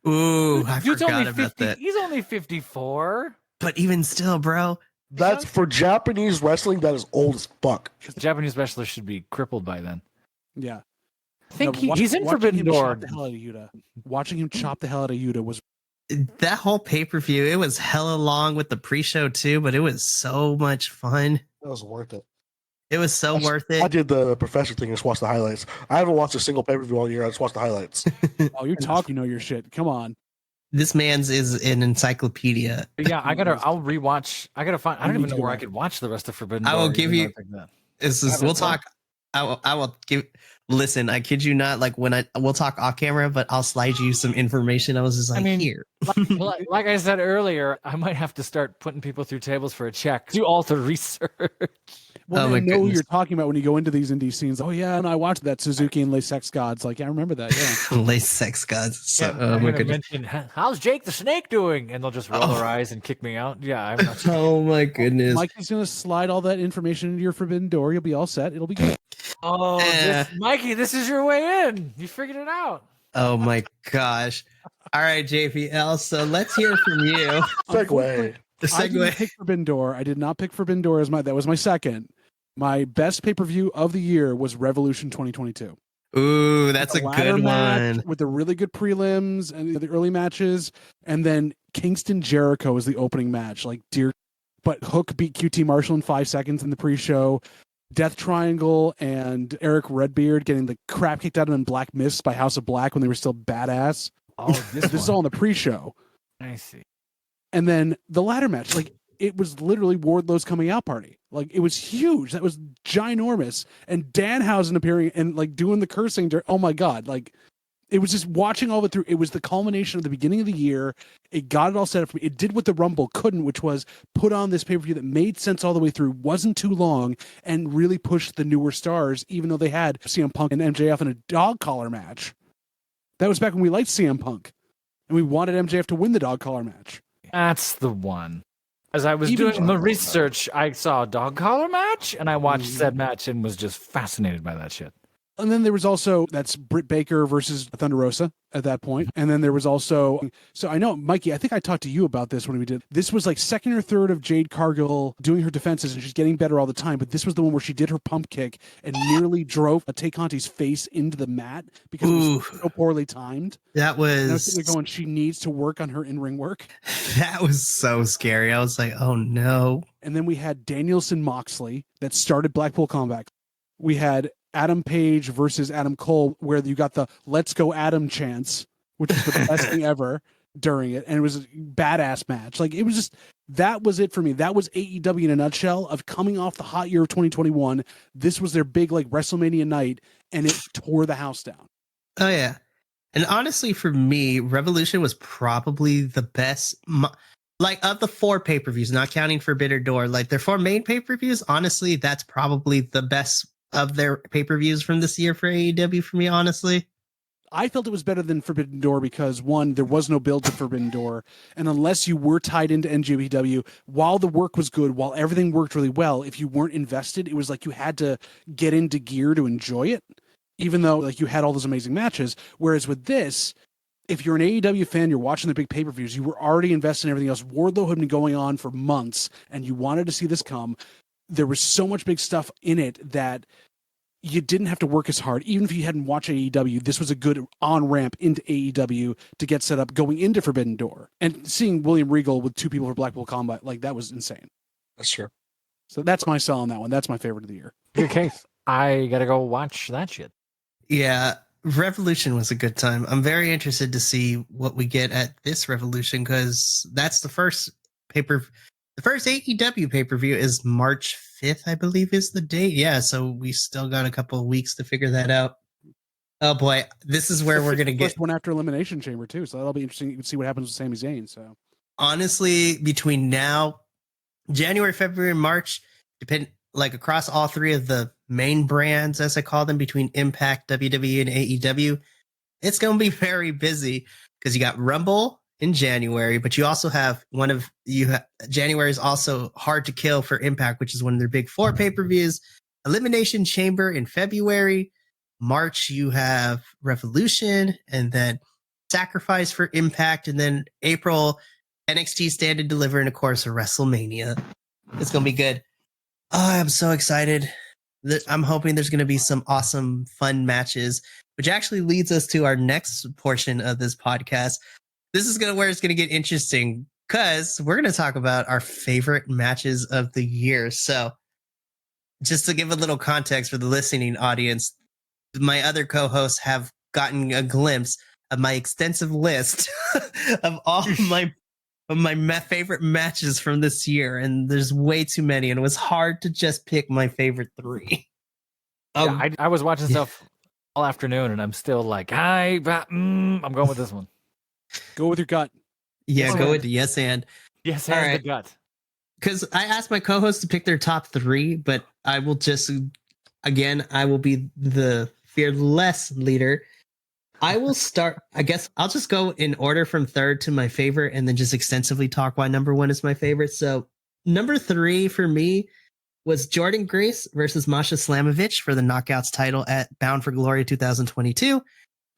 Ooh, I Dude's forgot only about 50, that. He's only 54. But even still, bro. That's for Japanese wrestling. That is old as fuck. The Japanese wrestler should be crippled by then. Yeah. I think No, he's in watching Forbidden him Door. chop the hell out of Yuta. Watching him chop the hell out of Yuta was That whole pay-per-view, it was hella long with the pre-show too, but it was so much fun. That was worth it. It was so worth I it. did the professor thing and just watched the highlights. I haven't watched a single pay-per-view all year. I just watched the highlights. oh, you're talking, you know your shit. Come on. This man's is an encyclopedia. Yeah, I'll rewatch. I gotta find. I don't Me even know too, where I man. could watch the rest of Forbidden I Door. will give even you- though I picked that. We'll talk. I will give. Listen, I kid you not. Like we'll talk off camera, but I'll slide you some information. I was just like, here. Like I said earlier, I might have to start putting people through tables for a check. Do all the research. Well, Oh I my know who goodness. you're talking about when you go into these indie scenes. Oh yeah, and I watched that Suzuki and Les Sex Gods. Like, yeah, I remember that. Yeah. Lace sex gods. So, Yeah, oh I'm my gonna goodness. mention, how's Jake the Snake doing? And they'll just roll their eyes and kick me out. Yeah, I'm not. Oh my goodness. Mikey's gonna slide all that information into your Forbidden Door. You'll be all set. It'll be good. Oh, Mikey, this is your way in. You figured it out. Oh my gosh. All right, JPL. So let's hear from you. Segue. The I didn't segue. pick Forbidden Door. I did not pick Forbidden Door as that was my second. My best pay-per-view of the year was Revolution 2022. Ooh, that's a The ladder good match one. with the really good prelims and the early matches, and then Kingston Jericho was the opening match. Like but Hook beat QT Marshall in 5 seconds in the pre-show. Death Triangle and Eric Redbeard getting the crap kicked out of them in Black Mist by House of Black when they were still badass. Oh, This is all in the pre-show. I see. And then the ladder match, like it was literally Wardlow's coming out party. Like it was huge. That was ginormous. And Danhausen appearing and like doing the cursing. Oh my God. Like it was just watching all of it through. It was the culmination of the beginning of the year. It got it all set up for me. It did what the Rumble couldn't, which was put on this pay-per-view that made sense all the way through, wasn't too long, and really pushed the newer stars, even though they had CM Punk and MJF in a dog collar match. That was back when we liked CM Punk. And we wanted MJF to win the dog collar match. That's the one. As I was Even doing the research, I saw a dog collar match, and I watched said match and was just fascinated by that shit. And then there was also, that's Britt Baker versus Thunder Rosa at that point. And then there was also, so I know, Mikey, I think I talked to you about this when we did. This was like second or third of Jade Cargill doing her defenses, and she's getting better all the time. But this was the one where she did her pump kick and nearly drove Tay Conti's face into the mat because it was so poorly timed. That was. And I was sitting there going, she needs to work on her in-ring work. That was so scary. I was like, oh no. And then we had Danielson Moxley that started Blackpool Combat. We had Adam Page versus Adam Cole, where you got the "Let's Go Adam" chants, which was the best thing ever during it, and it was a badass match. Like, it was just, that was it for me. That was AEW in a nutshell, of coming off the hot year of 2021. This was their big like WrestleMania night, and it tore the house down. Oh yeah, and honestly, for me, Revolution was probably the best. Like, of the 4 pay-per-views, not counting Forbidden Door, like their 4 main pay-per-views, honestly, that's probably the best of their pay-per-views from this year for AEW for me, honestly. I felt it was better than Forbidden Door because, one, there was no build to Forbidden Door, and unless you were tied into NJPW, while the work was good, while everything worked really well, if you weren't invested, it was like you had to get into gear to enjoy it, even though like you had all those amazing matches. Whereas with this, if you're an AEW fan, you're watching the big pay-per-views, you were already invested in everything else. Wardlow had been going on for months, and you wanted to see this come. There was so much big stuff in it that you didn't have to work as hard. Even if you hadn't watched AEW, this was a good on-ramp into AEW to get set up going into Forbidden Door. And seeing William Regal with 2 people for Blackpool Combat, like, that was insane. That's true. So that's my sell on that one. That's my favorite of the year. Good case. I gotta go watch that shit. Yeah, Revolution was a good time. I'm very interested to see what we get at this Revolution, because that's the first the first AEW pay-per-view is March 5th, I believe is the date. Yeah, so we still got a couple of weeks to figure that out. Oh boy, this is where we're gonna get first one after Elimination Chamber too. So that'll be interesting. You can see what happens with Sami Zayn. So honestly, between now, January, February, March, depend like across all 3 of the main brands, as I call them, between Impact, WWE, and AEW, it's gonna be very busy because you got Rumble in January, but you also have January is also Hard to Kill for Impact, which is one of their big 4 pay-per-views. Elimination Chamber in February. March, you have Revolution, and then Sacrifice for Impact, and then April, NXT Stand and Deliver, and of course, WrestleMania. It's gonna be good. Oh, I'm so excited. I'm hoping there's gonna be some awesome, fun matches, which actually leads us to our next portion of this podcast. This is where it's going to get interesting, because we're going to talk about our favorite matches of the year. So just to give a little context for the listening audience, my other co-hosts have gotten a glimpse of my extensive list of all my favorite matches from this year. And there's way too many. And it was hard to just pick my favorite 3. Yeah, I was watching stuff all afternoon, and I'm still like, I'm going with this one. go with your gut. Yeah, Yes, go and. with yes and. Yes, All and right. the gut. Because I asked my co-host to pick their top 3, but I will just, again, I will be the fearless leader. I will start, I guess I'll just go in order from 3rd to my favorite, and then just extensively talk why number 1 is my favorite. So number 3 for me was Jordynne Grace versus Masha Slamovich for the Knockouts title at Bound for Glory 2022.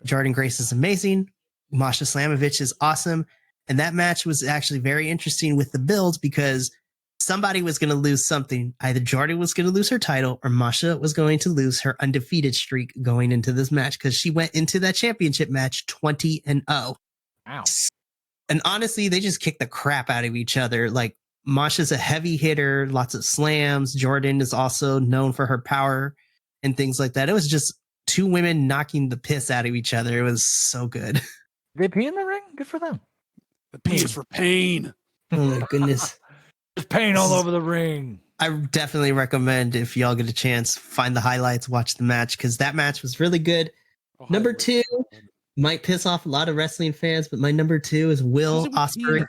Jordynne Grace is amazing. Masha Slamovich is awesome. And that match was actually very interesting with the build, because somebody was going to lose something. Either Jordynne was going to lose her title, or Masha was going to lose her undefeated streak going into this match, because she went into that championship match 20-0. Wow. And honestly, they just kicked the crap out of each other. Like, Masha's a heavy hitter, lots of slams. Jordynne is also known for her power and things like that. It was just 2 women knocking the piss out of each other. It was so good. They pee in the ring? Good for them. The P is for pain. Oh my goodness. There's pain all over the ring. I definitely recommend, if y'all get a chance, find the highlights, watch the match, because that match was really good. Oh, Number 2 might piss off a lot of wrestling fans, but my number 2 is Will Ospreay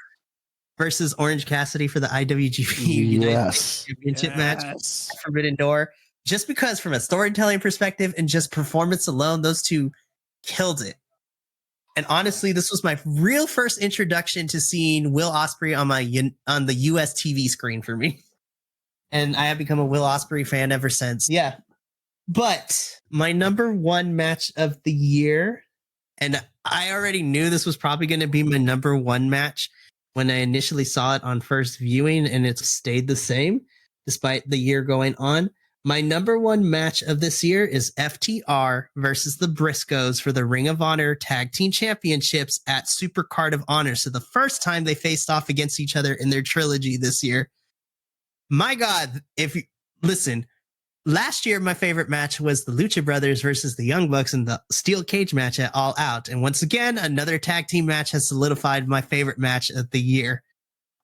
versus Orange Cassidy for the IWGP United States Championship match at Forbidden Door. Just because from a storytelling perspective and just performance alone, those 2 killed it. And honestly, this was my real first introduction to seeing Will Ospreay on the US TV screen for me. And I have become a Will Ospreay fan ever since. Yeah. But my number one match of the year, and I already knew this was probably going to be my number one match when I initially saw it on first viewing, and it stayed the same despite the year going on. My number one match of this year is FTR versus the Briscoes for the Ring of Honor Tag Team Championships at Supercard of Honor. So the first time they faced off against each other in their trilogy this year. My God, if you listen, last year my favorite match was the Lucha Brothers versus the Young Bucks in the Steel Cage match at All Out. And once again, another tag team match has solidified my favorite match of the year.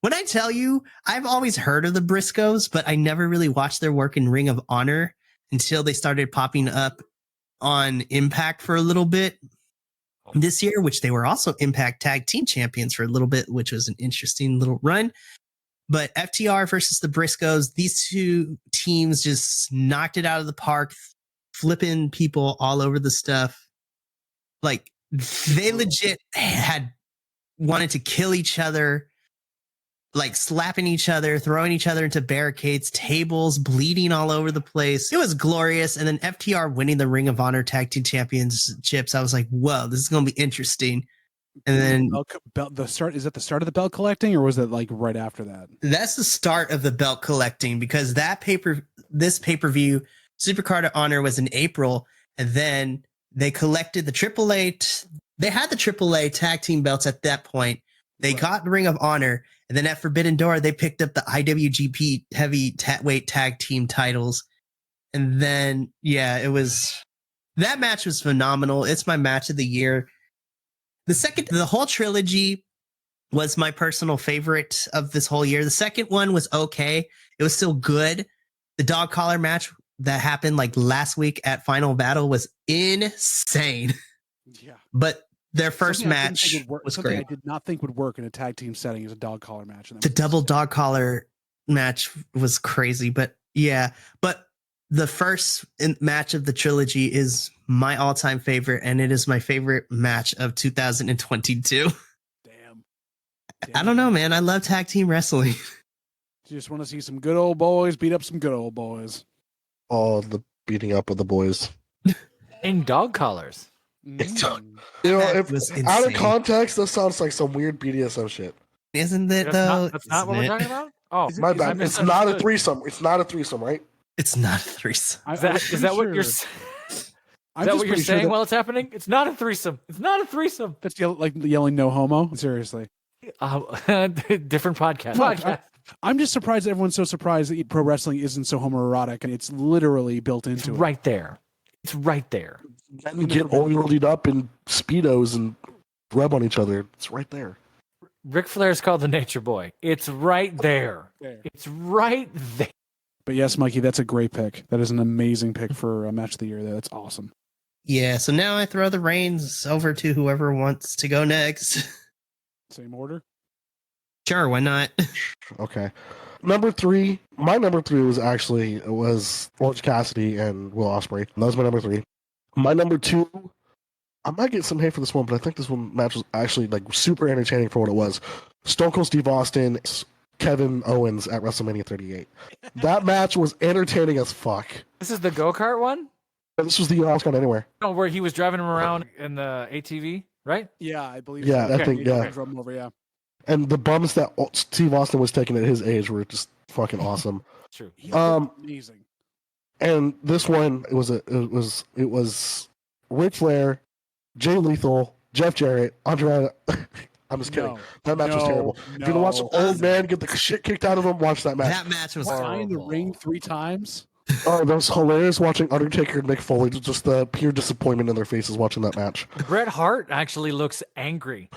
When I tell you, I've always heard of the Briscoes, but I never really watched their work in Ring of Honor until they started popping up on Impact for a little bit this year, which they were also Impact Tag Team Champions for a little bit, which was an interesting little run. But FTR versus the Briscoes, these two teams just knocked it out of the park, flipping people all over the stuff. Like, they legit had wanted to kill each other, like slapping each other, throwing each other into barricades, tables, bleeding all over the place. It was glorious. And then FTR winning the Ring of Honor Tag Team Championships. I was like, whoa, this is going to be interesting. And then the start, is that the start of the belt collecting, or was it like right after that? That's the start of the belt collecting, because this pay-per-view, Supercard of Honor, was in April. And then they collected the AAA. They had the AAA tag team belts at that point. They got the Ring of Honor, and then at Forbidden Door, they picked up the IWGP heavyweight tag team titles. And then, yeah, that match was phenomenal. It's my match of the year. The whole trilogy was my personal favorite of this whole year. The second one was okay. It was still good. The dog collar match that happened like last week at Final Battle was insane. Yeah. But their first match was great. I did not think would work in a tag team setting as a dog collar match. The double dog collar match was crazy, but yeah. But the first match of the trilogy is my all-time favorite, and it is my favorite match of 2022. Damn. I don't know, man. I love tag team wrestling. You just want to see some good old boys beat up some good old boys. Oh, the beating up of the boys. In dog collars. You know, out of context, that sounds like some weird BDSM shit. Isn't it, though? That's not what we're talking about? Oh, my bad. It's not a threesome. It's not a threesome, right? It's not a threesome. Is that what you're saying? Is that what you're saying while it's happening? It's not a threesome. It's not a threesome. That's like yelling no homo? Seriously. Different podcast. I'm just surprised that everyone's so surprised that pro wrestling isn't so homoerotic, and it's literally built into it. Right there. It's right there. Then get oiled up in Speedos and rub on each other. It's right there. Ric Flair's called the Nature Boy. It's right there. It's right there. But yes, Mikey, that's a great pick. That is an amazing pick for a match of the year there. That's awesome. Yeah, so now I throw the reins over to whoever wants to go next. Same order? Sure, why not? Okay. Number 3. My number 3 was Orange Cassidy and Will Ospreay. That was my number 3. My number 2, I might get some hate for this one, but I think this one match was actually like super entertaining for what it was. Stone Cold Steve Austin, Kevin Owens at WrestleMania 38. That match was entertaining as fuck. This is the go-kart one? This was the Oscar Anywhere. Oh, where he was driving him around in the ATV, right? Yeah, I believe. Yeah, so. I think, yeah. Drove him over, yeah. And the bumps that Steve Austin was taking at his age were just fucking awesome. True. Amazing. And this one, it was Ric Flair, Jay Lethal, Jeff Jarrett, Andre. I'm just kidding. That match was terrible. If you want to watch an old man get the shit kicked out of him, watch that match. That match was in the ring 3 times. Oh, that was hilarious watching Undertaker and Mick Foley. Just the pure disappointment in their faces watching that match. Bret Hart actually looks angry.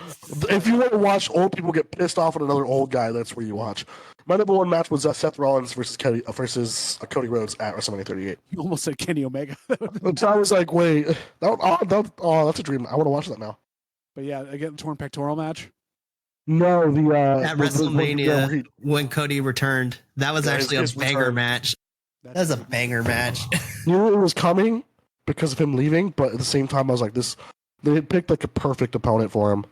If you want to watch old people get pissed off at another old guy, that's where you watch. My number 1 match was Seth Rollins versus Cody Rhodes at WrestleMania 38. You almost said Kenny Omega. So I was like, wait, that's a dream. I want to watch that now. But yeah, again, torn pectoral match. No, at WrestleMania when Cody returned, that was actually a banger match. That was a banger match. You knew it was coming because of him leaving, but at the same time, I was like, they had picked like a perfect opponent for him.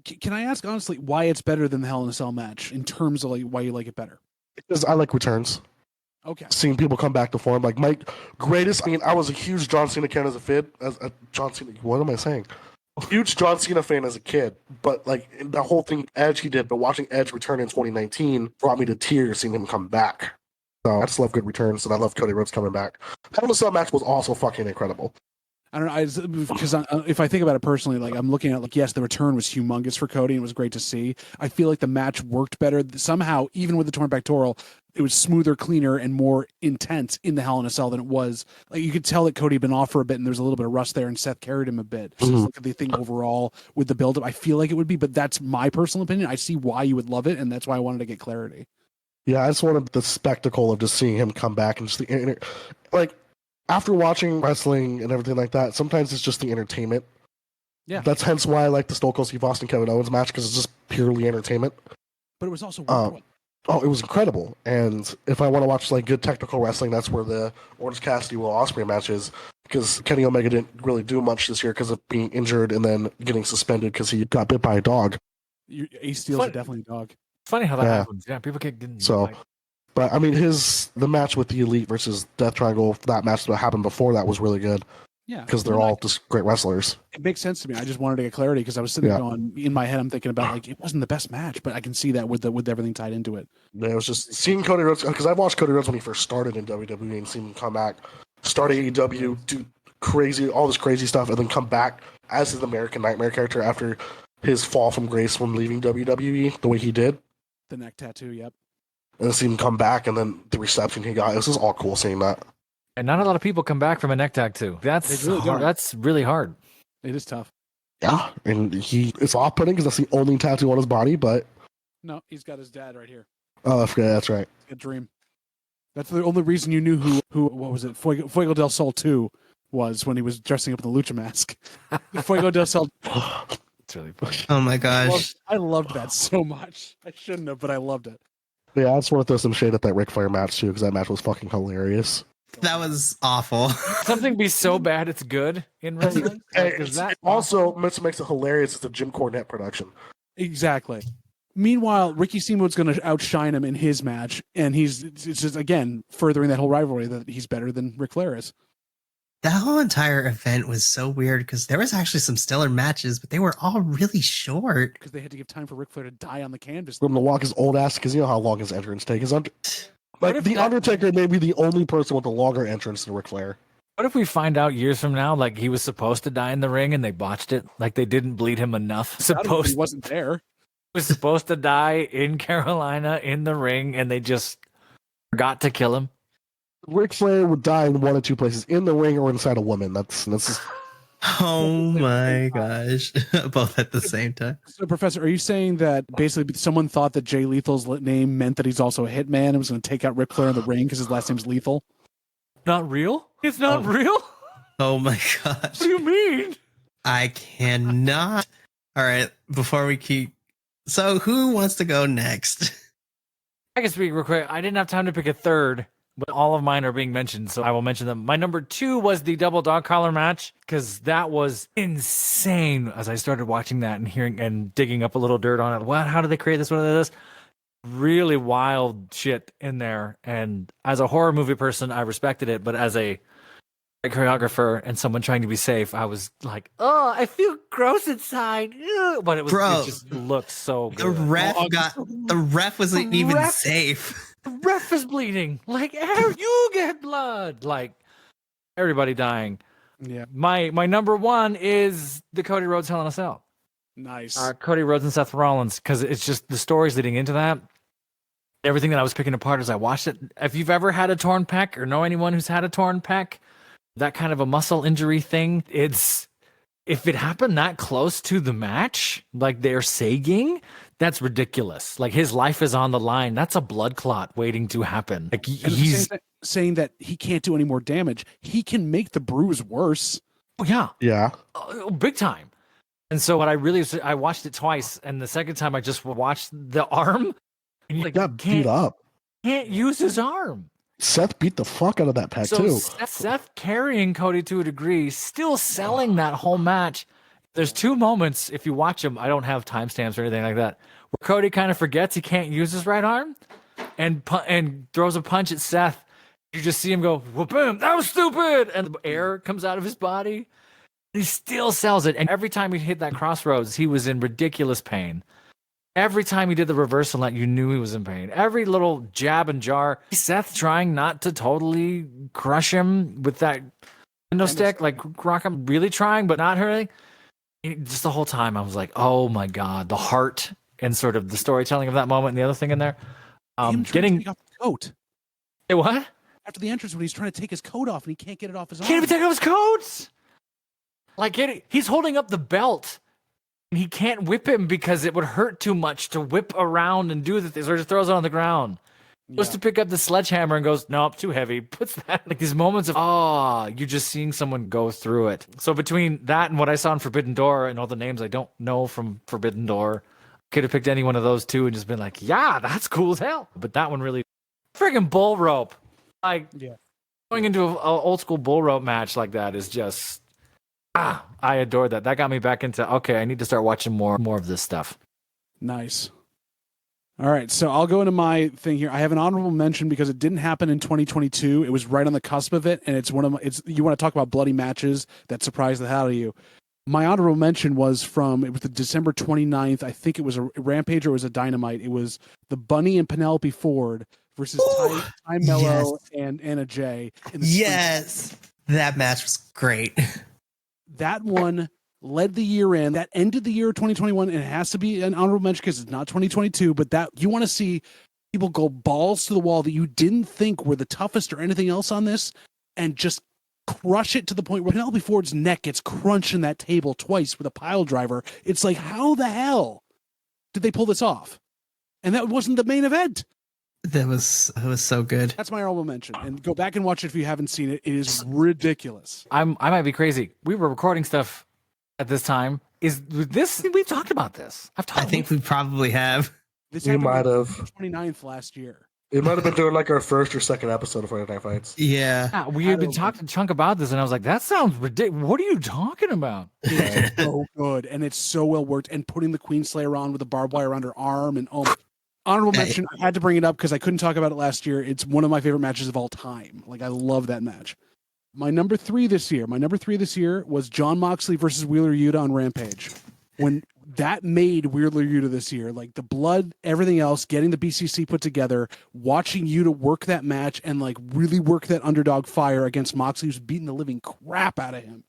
Can I ask honestly why it's better than the Hell in a Cell match in terms of like why you like it better? Because I like returns. Okay. Seeing people come back to form, like my greatest. I mean, I was a huge John Cena fan as a kid. As a John Cena, what am I saying? Huge John Cena fan as a kid, but like the whole thing Edge he did, but watching Edge return in 2019 brought me to tears seeing him come back. So I just love good returns, and I love Cody Rhodes coming back. Hell in a Cell match was also fucking incredible. I don't know, because if I think about it personally, like I'm looking at like, yes, the return was humongous for Cody and it was great to see. I feel like the match worked better somehow, even with the torn pectoral. It was smoother, cleaner, and more intense in the Hell in a Cell than it was. Like you could tell that Cody had been off for a bit, and there was a little bit of rust there, and Seth carried him a bit. So look at the thing overall with the build-up. I feel like it would be, but that's my personal opinion. I see why you would love it, and that's why I wanted to get clarity. Yeah, I just wanted the spectacle of just seeing him come back and just like after watching wrestling and everything like that. Sometimes it's just the entertainment. Yeah, that's hence why I like the Stone Cold Steve Austin Kevin Owens match because it's just purely entertainment. But it was also it was incredible. And if I want to watch like good technical wrestling, that's where the Orange Cassidy Will Ospreay match is. Because Kenny Omega didn't really do much this year because of being injured and then getting suspended because he got bit by a dog. Ace Steel's are definitely a dog. Funny how that happens. Yeah, people get so. Like... But I mean, the match with the Elite versus Death Triangle, that match that happened before that was really good. Yeah, because they're all just great wrestlers. It makes sense to me. I just wanted to get clarity because I was sitting there going in my head. I'm thinking about like it wasn't the best match, but I can see that with everything tied into it. Yeah, it was just seeing Cody Rhodes because I watched Cody Rhodes when he first started in WWE and seen him come back, start AEW, do all this crazy stuff, and then come back as his American Nightmare character after his fall from grace when leaving WWE the way he did. The neck tattoo, yep. And see him come back, and then the reception he got. It was just all cool seeing that. And not a lot of people come back from a neck tattoo. That's really hard. That's really hard. It is tough. Yeah, and it's off-putting because that's the only tattoo on his body, but... No, he's got his dad right here. Oh, that's right. A dream. That's the only reason you knew who what was it, Fuego del Sol 2 was when he was dressing up in the lucha mask. Fuego del Sol... It's really funny. Oh my gosh. I loved that so much. I shouldn't have, but I loved it. Yeah, I just want to throw some shade at that Ric Flair match, too, because that match was fucking hilarious. That was awful. Something be so bad it's good in wrestling. It also makes it hilarious. It's a Jim Cornette production. Exactly. Meanwhile, Ricky Steamboat's going to outshine him in his match, and it's just again furthering that whole rivalry that he's better than Ric Flair is. That whole entire event was so weird because there was actually some stellar matches, but they were all really short. Because they had to give time for Ric Flair to die on the canvas. For him to walk his old ass, because you know how long his entrance takes. Like, the Undertaker may be the only person with a longer entrance than Ric Flair. What if we find out years from now, like he was supposed to die in the ring and they botched it? Like they didn't bleed him enough. He wasn't there. He was supposed to die in Carolina in the ring and they just forgot to kill him. Ric Flair would die in one of two places, in the ring or inside a woman. That's just... Oh my gosh. Both at the same time. So, Professor, are you saying that basically someone thought that Jay Lethal's name meant that he's also a hitman and was going to take out Ric Flair in the ring because his last name's Lethal? Not real? It's not real? Oh my gosh. What do you mean? I cannot. All right, before we keep... So, who wants to go next? I can speak real quick. I didn't have time to pick a third, but all of mine are being mentioned, so I will mention them. My number 2 was the double dog collar match, because that was insane as I started watching that and hearing and digging up a little dirt on it. What? How did they create this? What is this? Really wild shit in there. And as a horror movie person, I respected it, but as a choreographer and someone trying to be safe, I was like, oh, I feel gross inside. Ew. But it just looked so good. The ref wasn't even safe. The ref is bleeding. Like, you get blood. Like, everybody dying. Yeah. My number 1 is the Cody Rhodes Hell in a Cell. Nice. Cody Rhodes and Seth Rollins, because it's just the stories leading into that. Everything that I was picking apart as I watched it. If you've ever had a torn pec or know anyone who's had a torn pec, that kind of a muscle injury thing, if it happened that close to the match, like they're saying, that's ridiculous. Like his life is on the line. That's a blood clot waiting to happen. Like he's saying that he can't do any more damage. He can make the bruise worse. Oh yeah. Yeah. Big time. And so I watched it twice, and the second time I just watched the arm. And he got beat up. Can't use his arm. Seth beat the fuck out of that pack too. Seth carrying Cody to a degree, still selling that whole match. There's 2 moments, if you watch them, I don't have timestamps or anything like that, where Cody kind of forgets he can't use his right arm and throws a punch at Seth, You just see him go, boom, that was stupid. And the air comes out of his body. He still sells it. And every time he hit that crossroads, he was in ridiculous pain. Every time he did the reversal net, you knew he was in pain. Every little jab and jar. Seth trying not to totally crush him with that window stick, like rock him, really trying, but not hurting. Just the whole time, I was like, oh my God, the heart and sort of the storytelling of that moment and the other thing in there. Getting off the coat. Hey, what? After the entrance when he's trying to take his coat off and he can't get it off his arm. Can't even take off his coat. Like he's holding up the belt and he can't whip him because it would hurt too much to whip around and do the things, or just throws it on the ground. Goes to pick up the sledgehammer and goes, nope, too heavy. Puts that, like these moments of, you're just seeing someone go through it. So between that and what I saw in Forbidden Door and all the names I don't know from Forbidden Door, could have picked any one of those two and just been like, yeah, that's cool as hell. But that one really, friggin' bull rope. Like, going into an old school bull rope match like that is just, I adored that. That got me back into, okay, I need to start watching more of this stuff. Nice. All right, so I'll go into my thing here. I have an honorable mention because it didn't happen in 2022. It was right on the cusp of it, and it's one of my, you want to talk about bloody matches that surprised the hell out of you. My honorable mention was the December 29th. I think it was a Rampage or it was a Dynamite. It was the Bunny and Penelope Ford versus Ty Mello and Anna Jay. Yes, that match was great. That one led the year in. That ended the year of 2021, and it has to be an honorable mention because it's not 2022. But that you want to see people go balls to the wall that you didn't think were the toughest or anything else on this, and just crush it to the point where Penelope Ford's neck gets crunched in that table twice with a pile driver. It's like, how the hell did they pull this off? And that wasn't the main event. That was so good. That's my honorable mention. And go back and watch it if you haven't seen it. It is ridiculous. I might be crazy. We were recording stuff at this time. Is this? We've talked about this. I think we probably have. This we might have 29th last year. It might have been doing like our first or second episode of Friday Night Fights. Yeah. We had been talking to Chunk about this, and I was like, that sounds ridiculous. What are you talking about? It's so good, and it's so well worked. And putting the Queen Slayer on with the barbed wire around her arm, and honorable mention. I had to bring it up because I couldn't talk about it last year. It's one of my favorite matches of all time. Like, I love that match. My number three this year was Jon Moxley versus Wheeler Yuta on Rampage. When that made Wheeler Yuta this year, like the blood, everything else, getting the BCC put together, watching Yuta work that match and like really work that underdog fire against Moxley, who's beating the living crap out of him.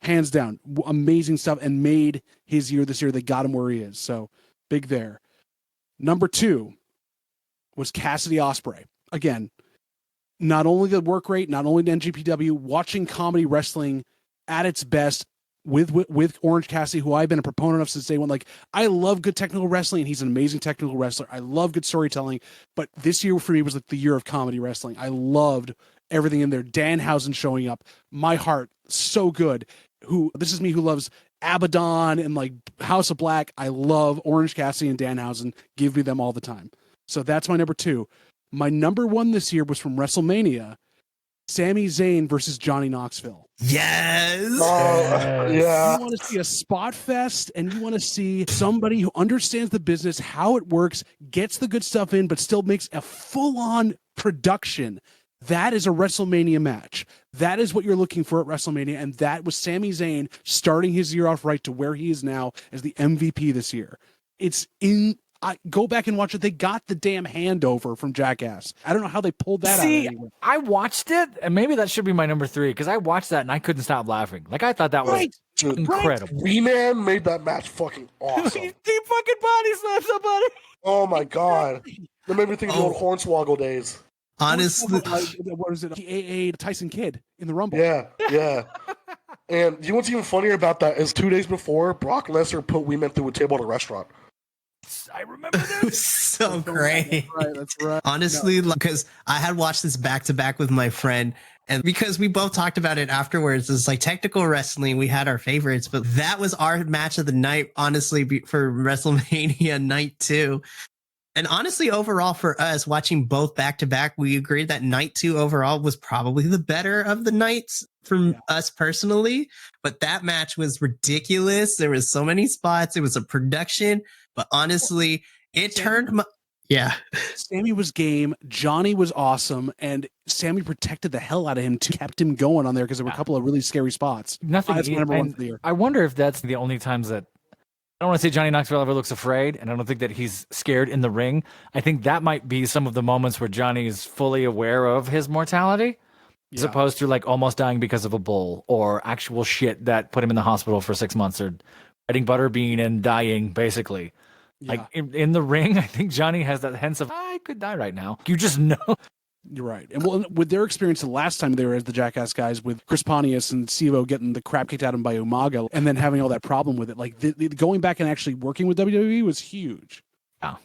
Hands down, amazing stuff, and made his year this year. They got him where he is. So big there. Number two was Cassidy Ospreay. Again, not only the work rate, not only the NGPW, watching comedy wrestling at its best with Orange Cassidy, who I've been a proponent of since day one. Like, I love good technical wrestling, and he's an amazing technical wrestler. I love good storytelling, but this year for me was like the year of comedy wrestling. I loved everything in there. Danhausen showing up, my heart, so good. This is me who loves Abaddon and like House of Black. I love Orange Cassidy and Danhausen. Give me them all the time. So that's my number two. My number one this year was from WrestleMania, Sami Zayn versus Johnny Knoxville. Yes. Yeah. You want to see a spot fest, and you want to see somebody who understands the business, how it works, gets the good stuff in, but still makes a full-on production. That is a WrestleMania match. That is what you're looking for at WrestleMania, and that was Sami Zayn starting his year off right to where he is now as the MVP this year. Go back and watch it. They got the damn handover from Jackass. I don't know how they pulled that out. Anyway. I watched it, and maybe that should be my number three, because I watched that and I couldn't stop laughing. Like, I thought that was incredible. Wee-Man made that match fucking awesome. he fucking body slapped somebody. Oh my god. That made me think of the old Hornswoggle days. Honestly, what was it? He AA'd Tyson Kidd in the Rumble. Yeah. And you know what's even funnier about that is 2 days before, Brock Lesnar put Wee-Man through a table at a restaurant. I remember that. It was so great. That's right. Honestly, because I had watched this back to back with my friend, and because we both talked about it afterwards, it's like technical wrestling. We had our favorites, but that was our match of the night, honestly, for WrestleMania night 2. And honestly, overall for us, watching both back to back, we agreed that night 2 overall was probably the better of the nights for us personally. But that match was ridiculous. There was so many spots. It was a production, but honestly, it turned my... Yeah. Sammy was game. Johnny was awesome. And Sammy protected the hell out of him to kept him going on there because there were a couple of really scary spots. Nothing. That's my number one for the year. I wonder if that's the only times that I don't want to say Johnny Knoxville ever looks afraid, and I don't think that he's scared in the ring. I think that might be some of the moments where Johnny is fully aware of his mortality, as opposed to like almost dying because of a bull or actual shit that put him in the hospital for 6 months or eating butterbean and dying, basically. Yeah. Like in the ring, I think Johnny has that sense of, I could die right now. You just know. You're right. And well, with their experience the last time they were as the Jackass guys with Chris Pontius and Sivo getting the crap kicked out of him by Umaga and then having all that problem with it, like going back and actually working with WWE was huge. Yeah.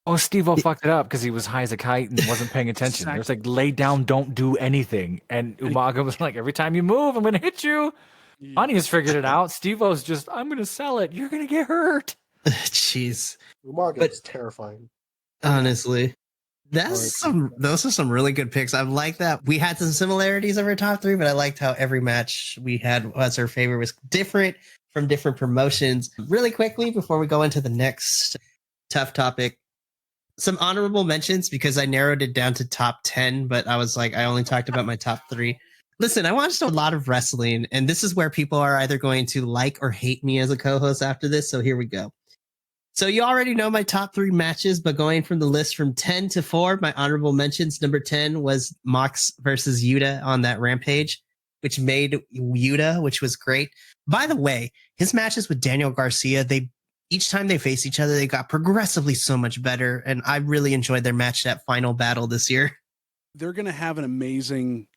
Oh, Steve-O fucked it up because he was high as a kite and wasn't paying attention. Exactly. It was like, lay down, don't do anything. And Umaga was like, every time you move, I'm going to hit you. Yeah. Pontius figured it out. Steve-O's just, I'm going to sell it. You're going to get hurt. Jeez. Umaga is terrifying. Honestly. Those are some really good picks. I like that. We had some similarities of our top three, but I liked how every match we had as our favorite was different from different promotions. Really quickly, before we go into the next tough topic, some honorable mentions because I narrowed it down to top 10, but I was like, I only talked about my top three. Listen, I watched a lot of wrestling, and this is where people are either going to like or hate me as a co-host after this. So here we go. So you already know my top three matches, but going from the list from 10 to 4, my honorable mentions, number 10 was Mox versus Yuta on that Rampage, which made Yuta, which was great. By the way, his matches with Daniel Garcia, each time they faced each other, they got progressively so much better. And I really enjoyed their match, that final battle this year. They're going to have an amazing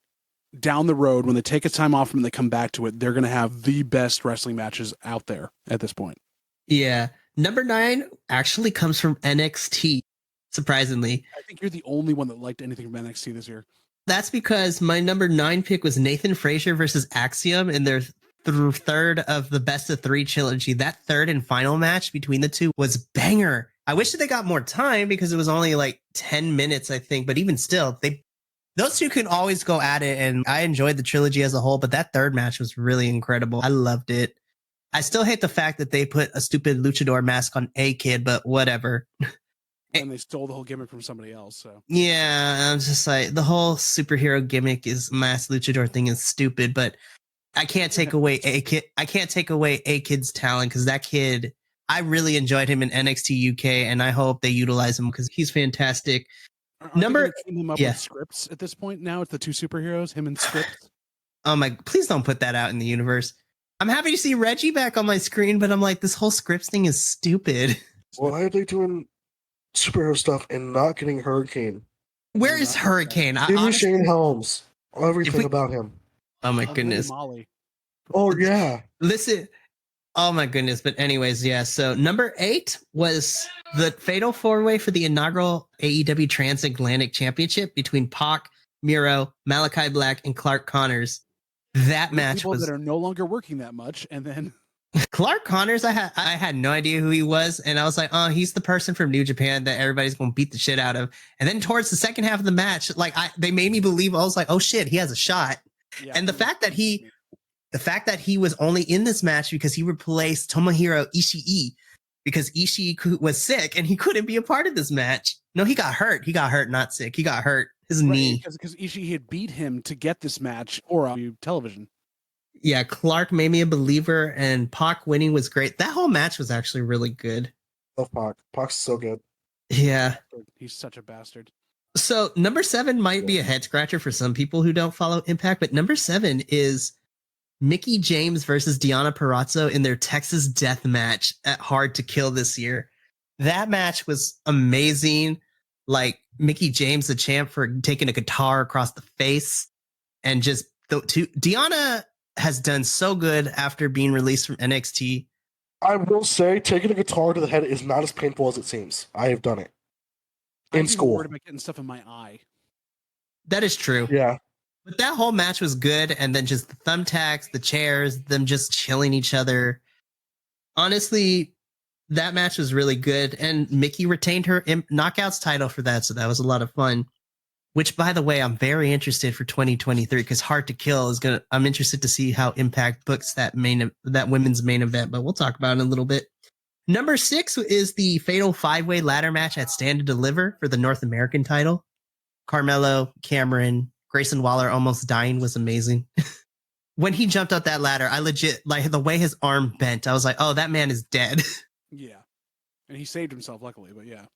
down the road when they take a time off and they come back to it. They're going to have the best wrestling matches out there at this point. Yeah. Number 9 actually comes from NXT, surprisingly. I think you're the only one that liked anything from NXT this year. That's because my number 9 pick was Nathan Frazier versus Axiom in their third of the best of 3 trilogy. That third and final match between the two was banger. I wish that they got more time because it was only like 10 minutes, I think. But even still, those two can always go at it. And I enjoyed the trilogy as a whole, but that third match was really incredible. I loved it. I still hate the fact that they put a stupid luchador mask on A-Kid, but whatever. And they stole the whole gimmick from somebody else. So yeah, I'm just like, the whole superhero gimmick is masked luchador thing is stupid, but I can't take away A-Kid. I can't take away A-Kid's talent because that kid, I really enjoyed him in NXT UK, and I hope they utilize him because he's fantastic. Team him up with Scripts at this point now? It's the two superheroes, him and Scripts. Oh my! Please don't put that out in the universe. I'm happy to see Reggie back on my screen, but I'm like, this whole Scripts thing is stupid. Why are they doing superhero stuff and not getting Hurricane? Where is Hurricane? Give me Shane Helms. Everything about him. Oh my goodness. Molly. Oh yeah. Listen. Oh my goodness. But anyways, yeah. So number 8 was the Fatal 4-Way for the inaugural AEW Transatlantic Championship between Pac, Miro, Malachi Black, and Clark Connors. That match people was that are no longer working that much, and then Clark Connors. I had no idea who he was, and I was like, oh, he's the person from New Japan that everybody's gonna beat the shit out of. And then towards the second half of the match, like they made me believe. I was like, oh shit, he has a shot. Yeah, and the fact that he was only in this match because he replaced Tomohiro Ishii because Ishii was sick and he couldn't be a part of this match. No, he got hurt. He got hurt, not sick. He got hurt. His knee. Because Ishii had beat him to get this match or on television. Yeah, Clark made me a believer, and Pac winning was great. That whole match was actually really good. Love Pac. Pac's so good. Yeah. He's such a bastard. So number 7 might be a head scratcher for some people who don't follow Impact, but number 7 is Mickie James versus Deonna Purrazzo in their Texas Death Match at Hard to Kill this year. That match was amazing. Like Mickie James, the champ, for taking a guitar across the face, and just Deonna has done so good after being released from NXT. I will say, taking a guitar to the head is not as painful as it seems. I have done it in school. Worried about getting stuff in my eye. That is true. Yeah. But that whole match was good, and then just the thumbtacks, the chairs, them just chilling each other. Honestly, that match was really good, and Mickie retained her Knockouts title for that, so that was a lot of fun. Which, by the way, I'm very interested for 2023 because Hard to Kill is gonna. I'm interested to see how Impact books that women's main event, but we'll talk about it in a little bit. Number 6 is the Fatal 5-Way ladder match at Stand and Deliver for the North American title. Carmelo, Cameron, Grayson Waller almost dying was amazing. When he jumped up that ladder, I legit, like the way his arm bent, I was like, oh, that man is dead. Yeah. And he saved himself, luckily, but yeah.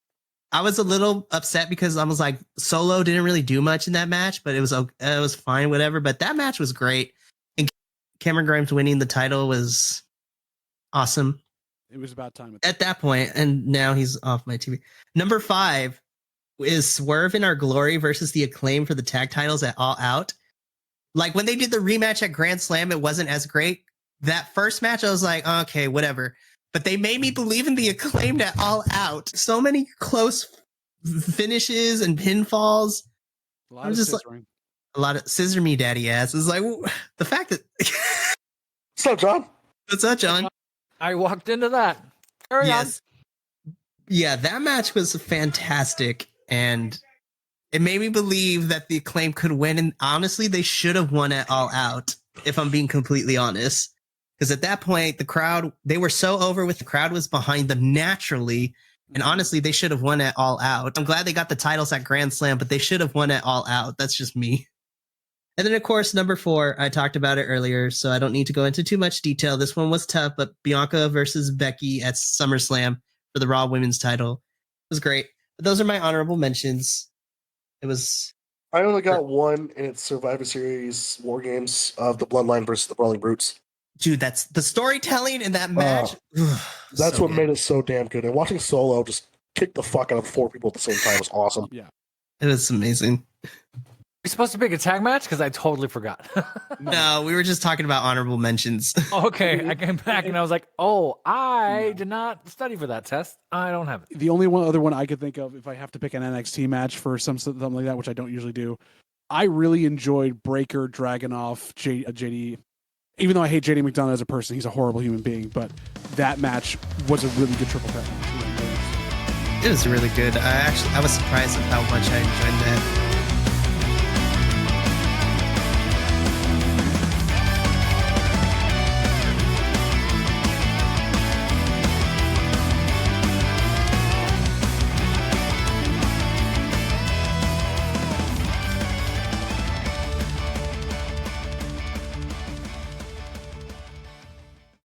I was a little upset because I was like, Solo didn't really do much in that match, but it was fine, whatever. But that match was great. And Cameron Grimes winning the title was awesome. It was about time. At that point, and now he's off my TV. Number 5 is Swerve in Our Glory versus the Acclaim for the tag titles at All Out. Like when they did the rematch at Grand Slam, it wasn't as great. That first match, I was like, okay, whatever. But they made me believe in the Acclaimed at All Out. So many close finishes and pinfalls. A lot of scissoring. Like, a lot of scissor me daddy ass. It's like the fact that What's up, John? What's up, John? I walked into that. Carry on. Yeah, that match was fantastic, and it made me believe that the Acclaim could win. And honestly, they should have won at All Out, if I'm being completely honest. Because at that point, the crowd, they were so over with, the crowd was behind them naturally. And honestly, they should have won at All Out. I'm glad they got the titles at Grand Slam, but they should have won at All Out. That's just me. And then, of course, number 4, I talked about it earlier, so I don't need to go into too much detail. This one was tough, but Bianca versus Becky at SummerSlam for the Raw Women's title was great. But those are my honorable mentions. It was... I only got one, and it's Survivor Series War Games of the Bloodline versus the Brawling Brutes. Dude, that's the storytelling in that match. That's what made it so damn good. And watching Solo just kick the fuck out of 4 people at the same time was awesome. Yeah. It was amazing. We supposed to pick a tag match? Because I totally forgot. No, we were just talking about honorable mentions. Okay, I came back and I was like, oh, I did not study for that test. I don't have it. The only other one I could think of, if I have to pick an NXT match for something like that, which I don't usually do, I really enjoyed Breaker, Dragunov, JD. Even though I hate JD McDonough as a person, he's a horrible human being, but that match was a really good triple threat match. It was really good. I was surprised at how much I enjoyed that.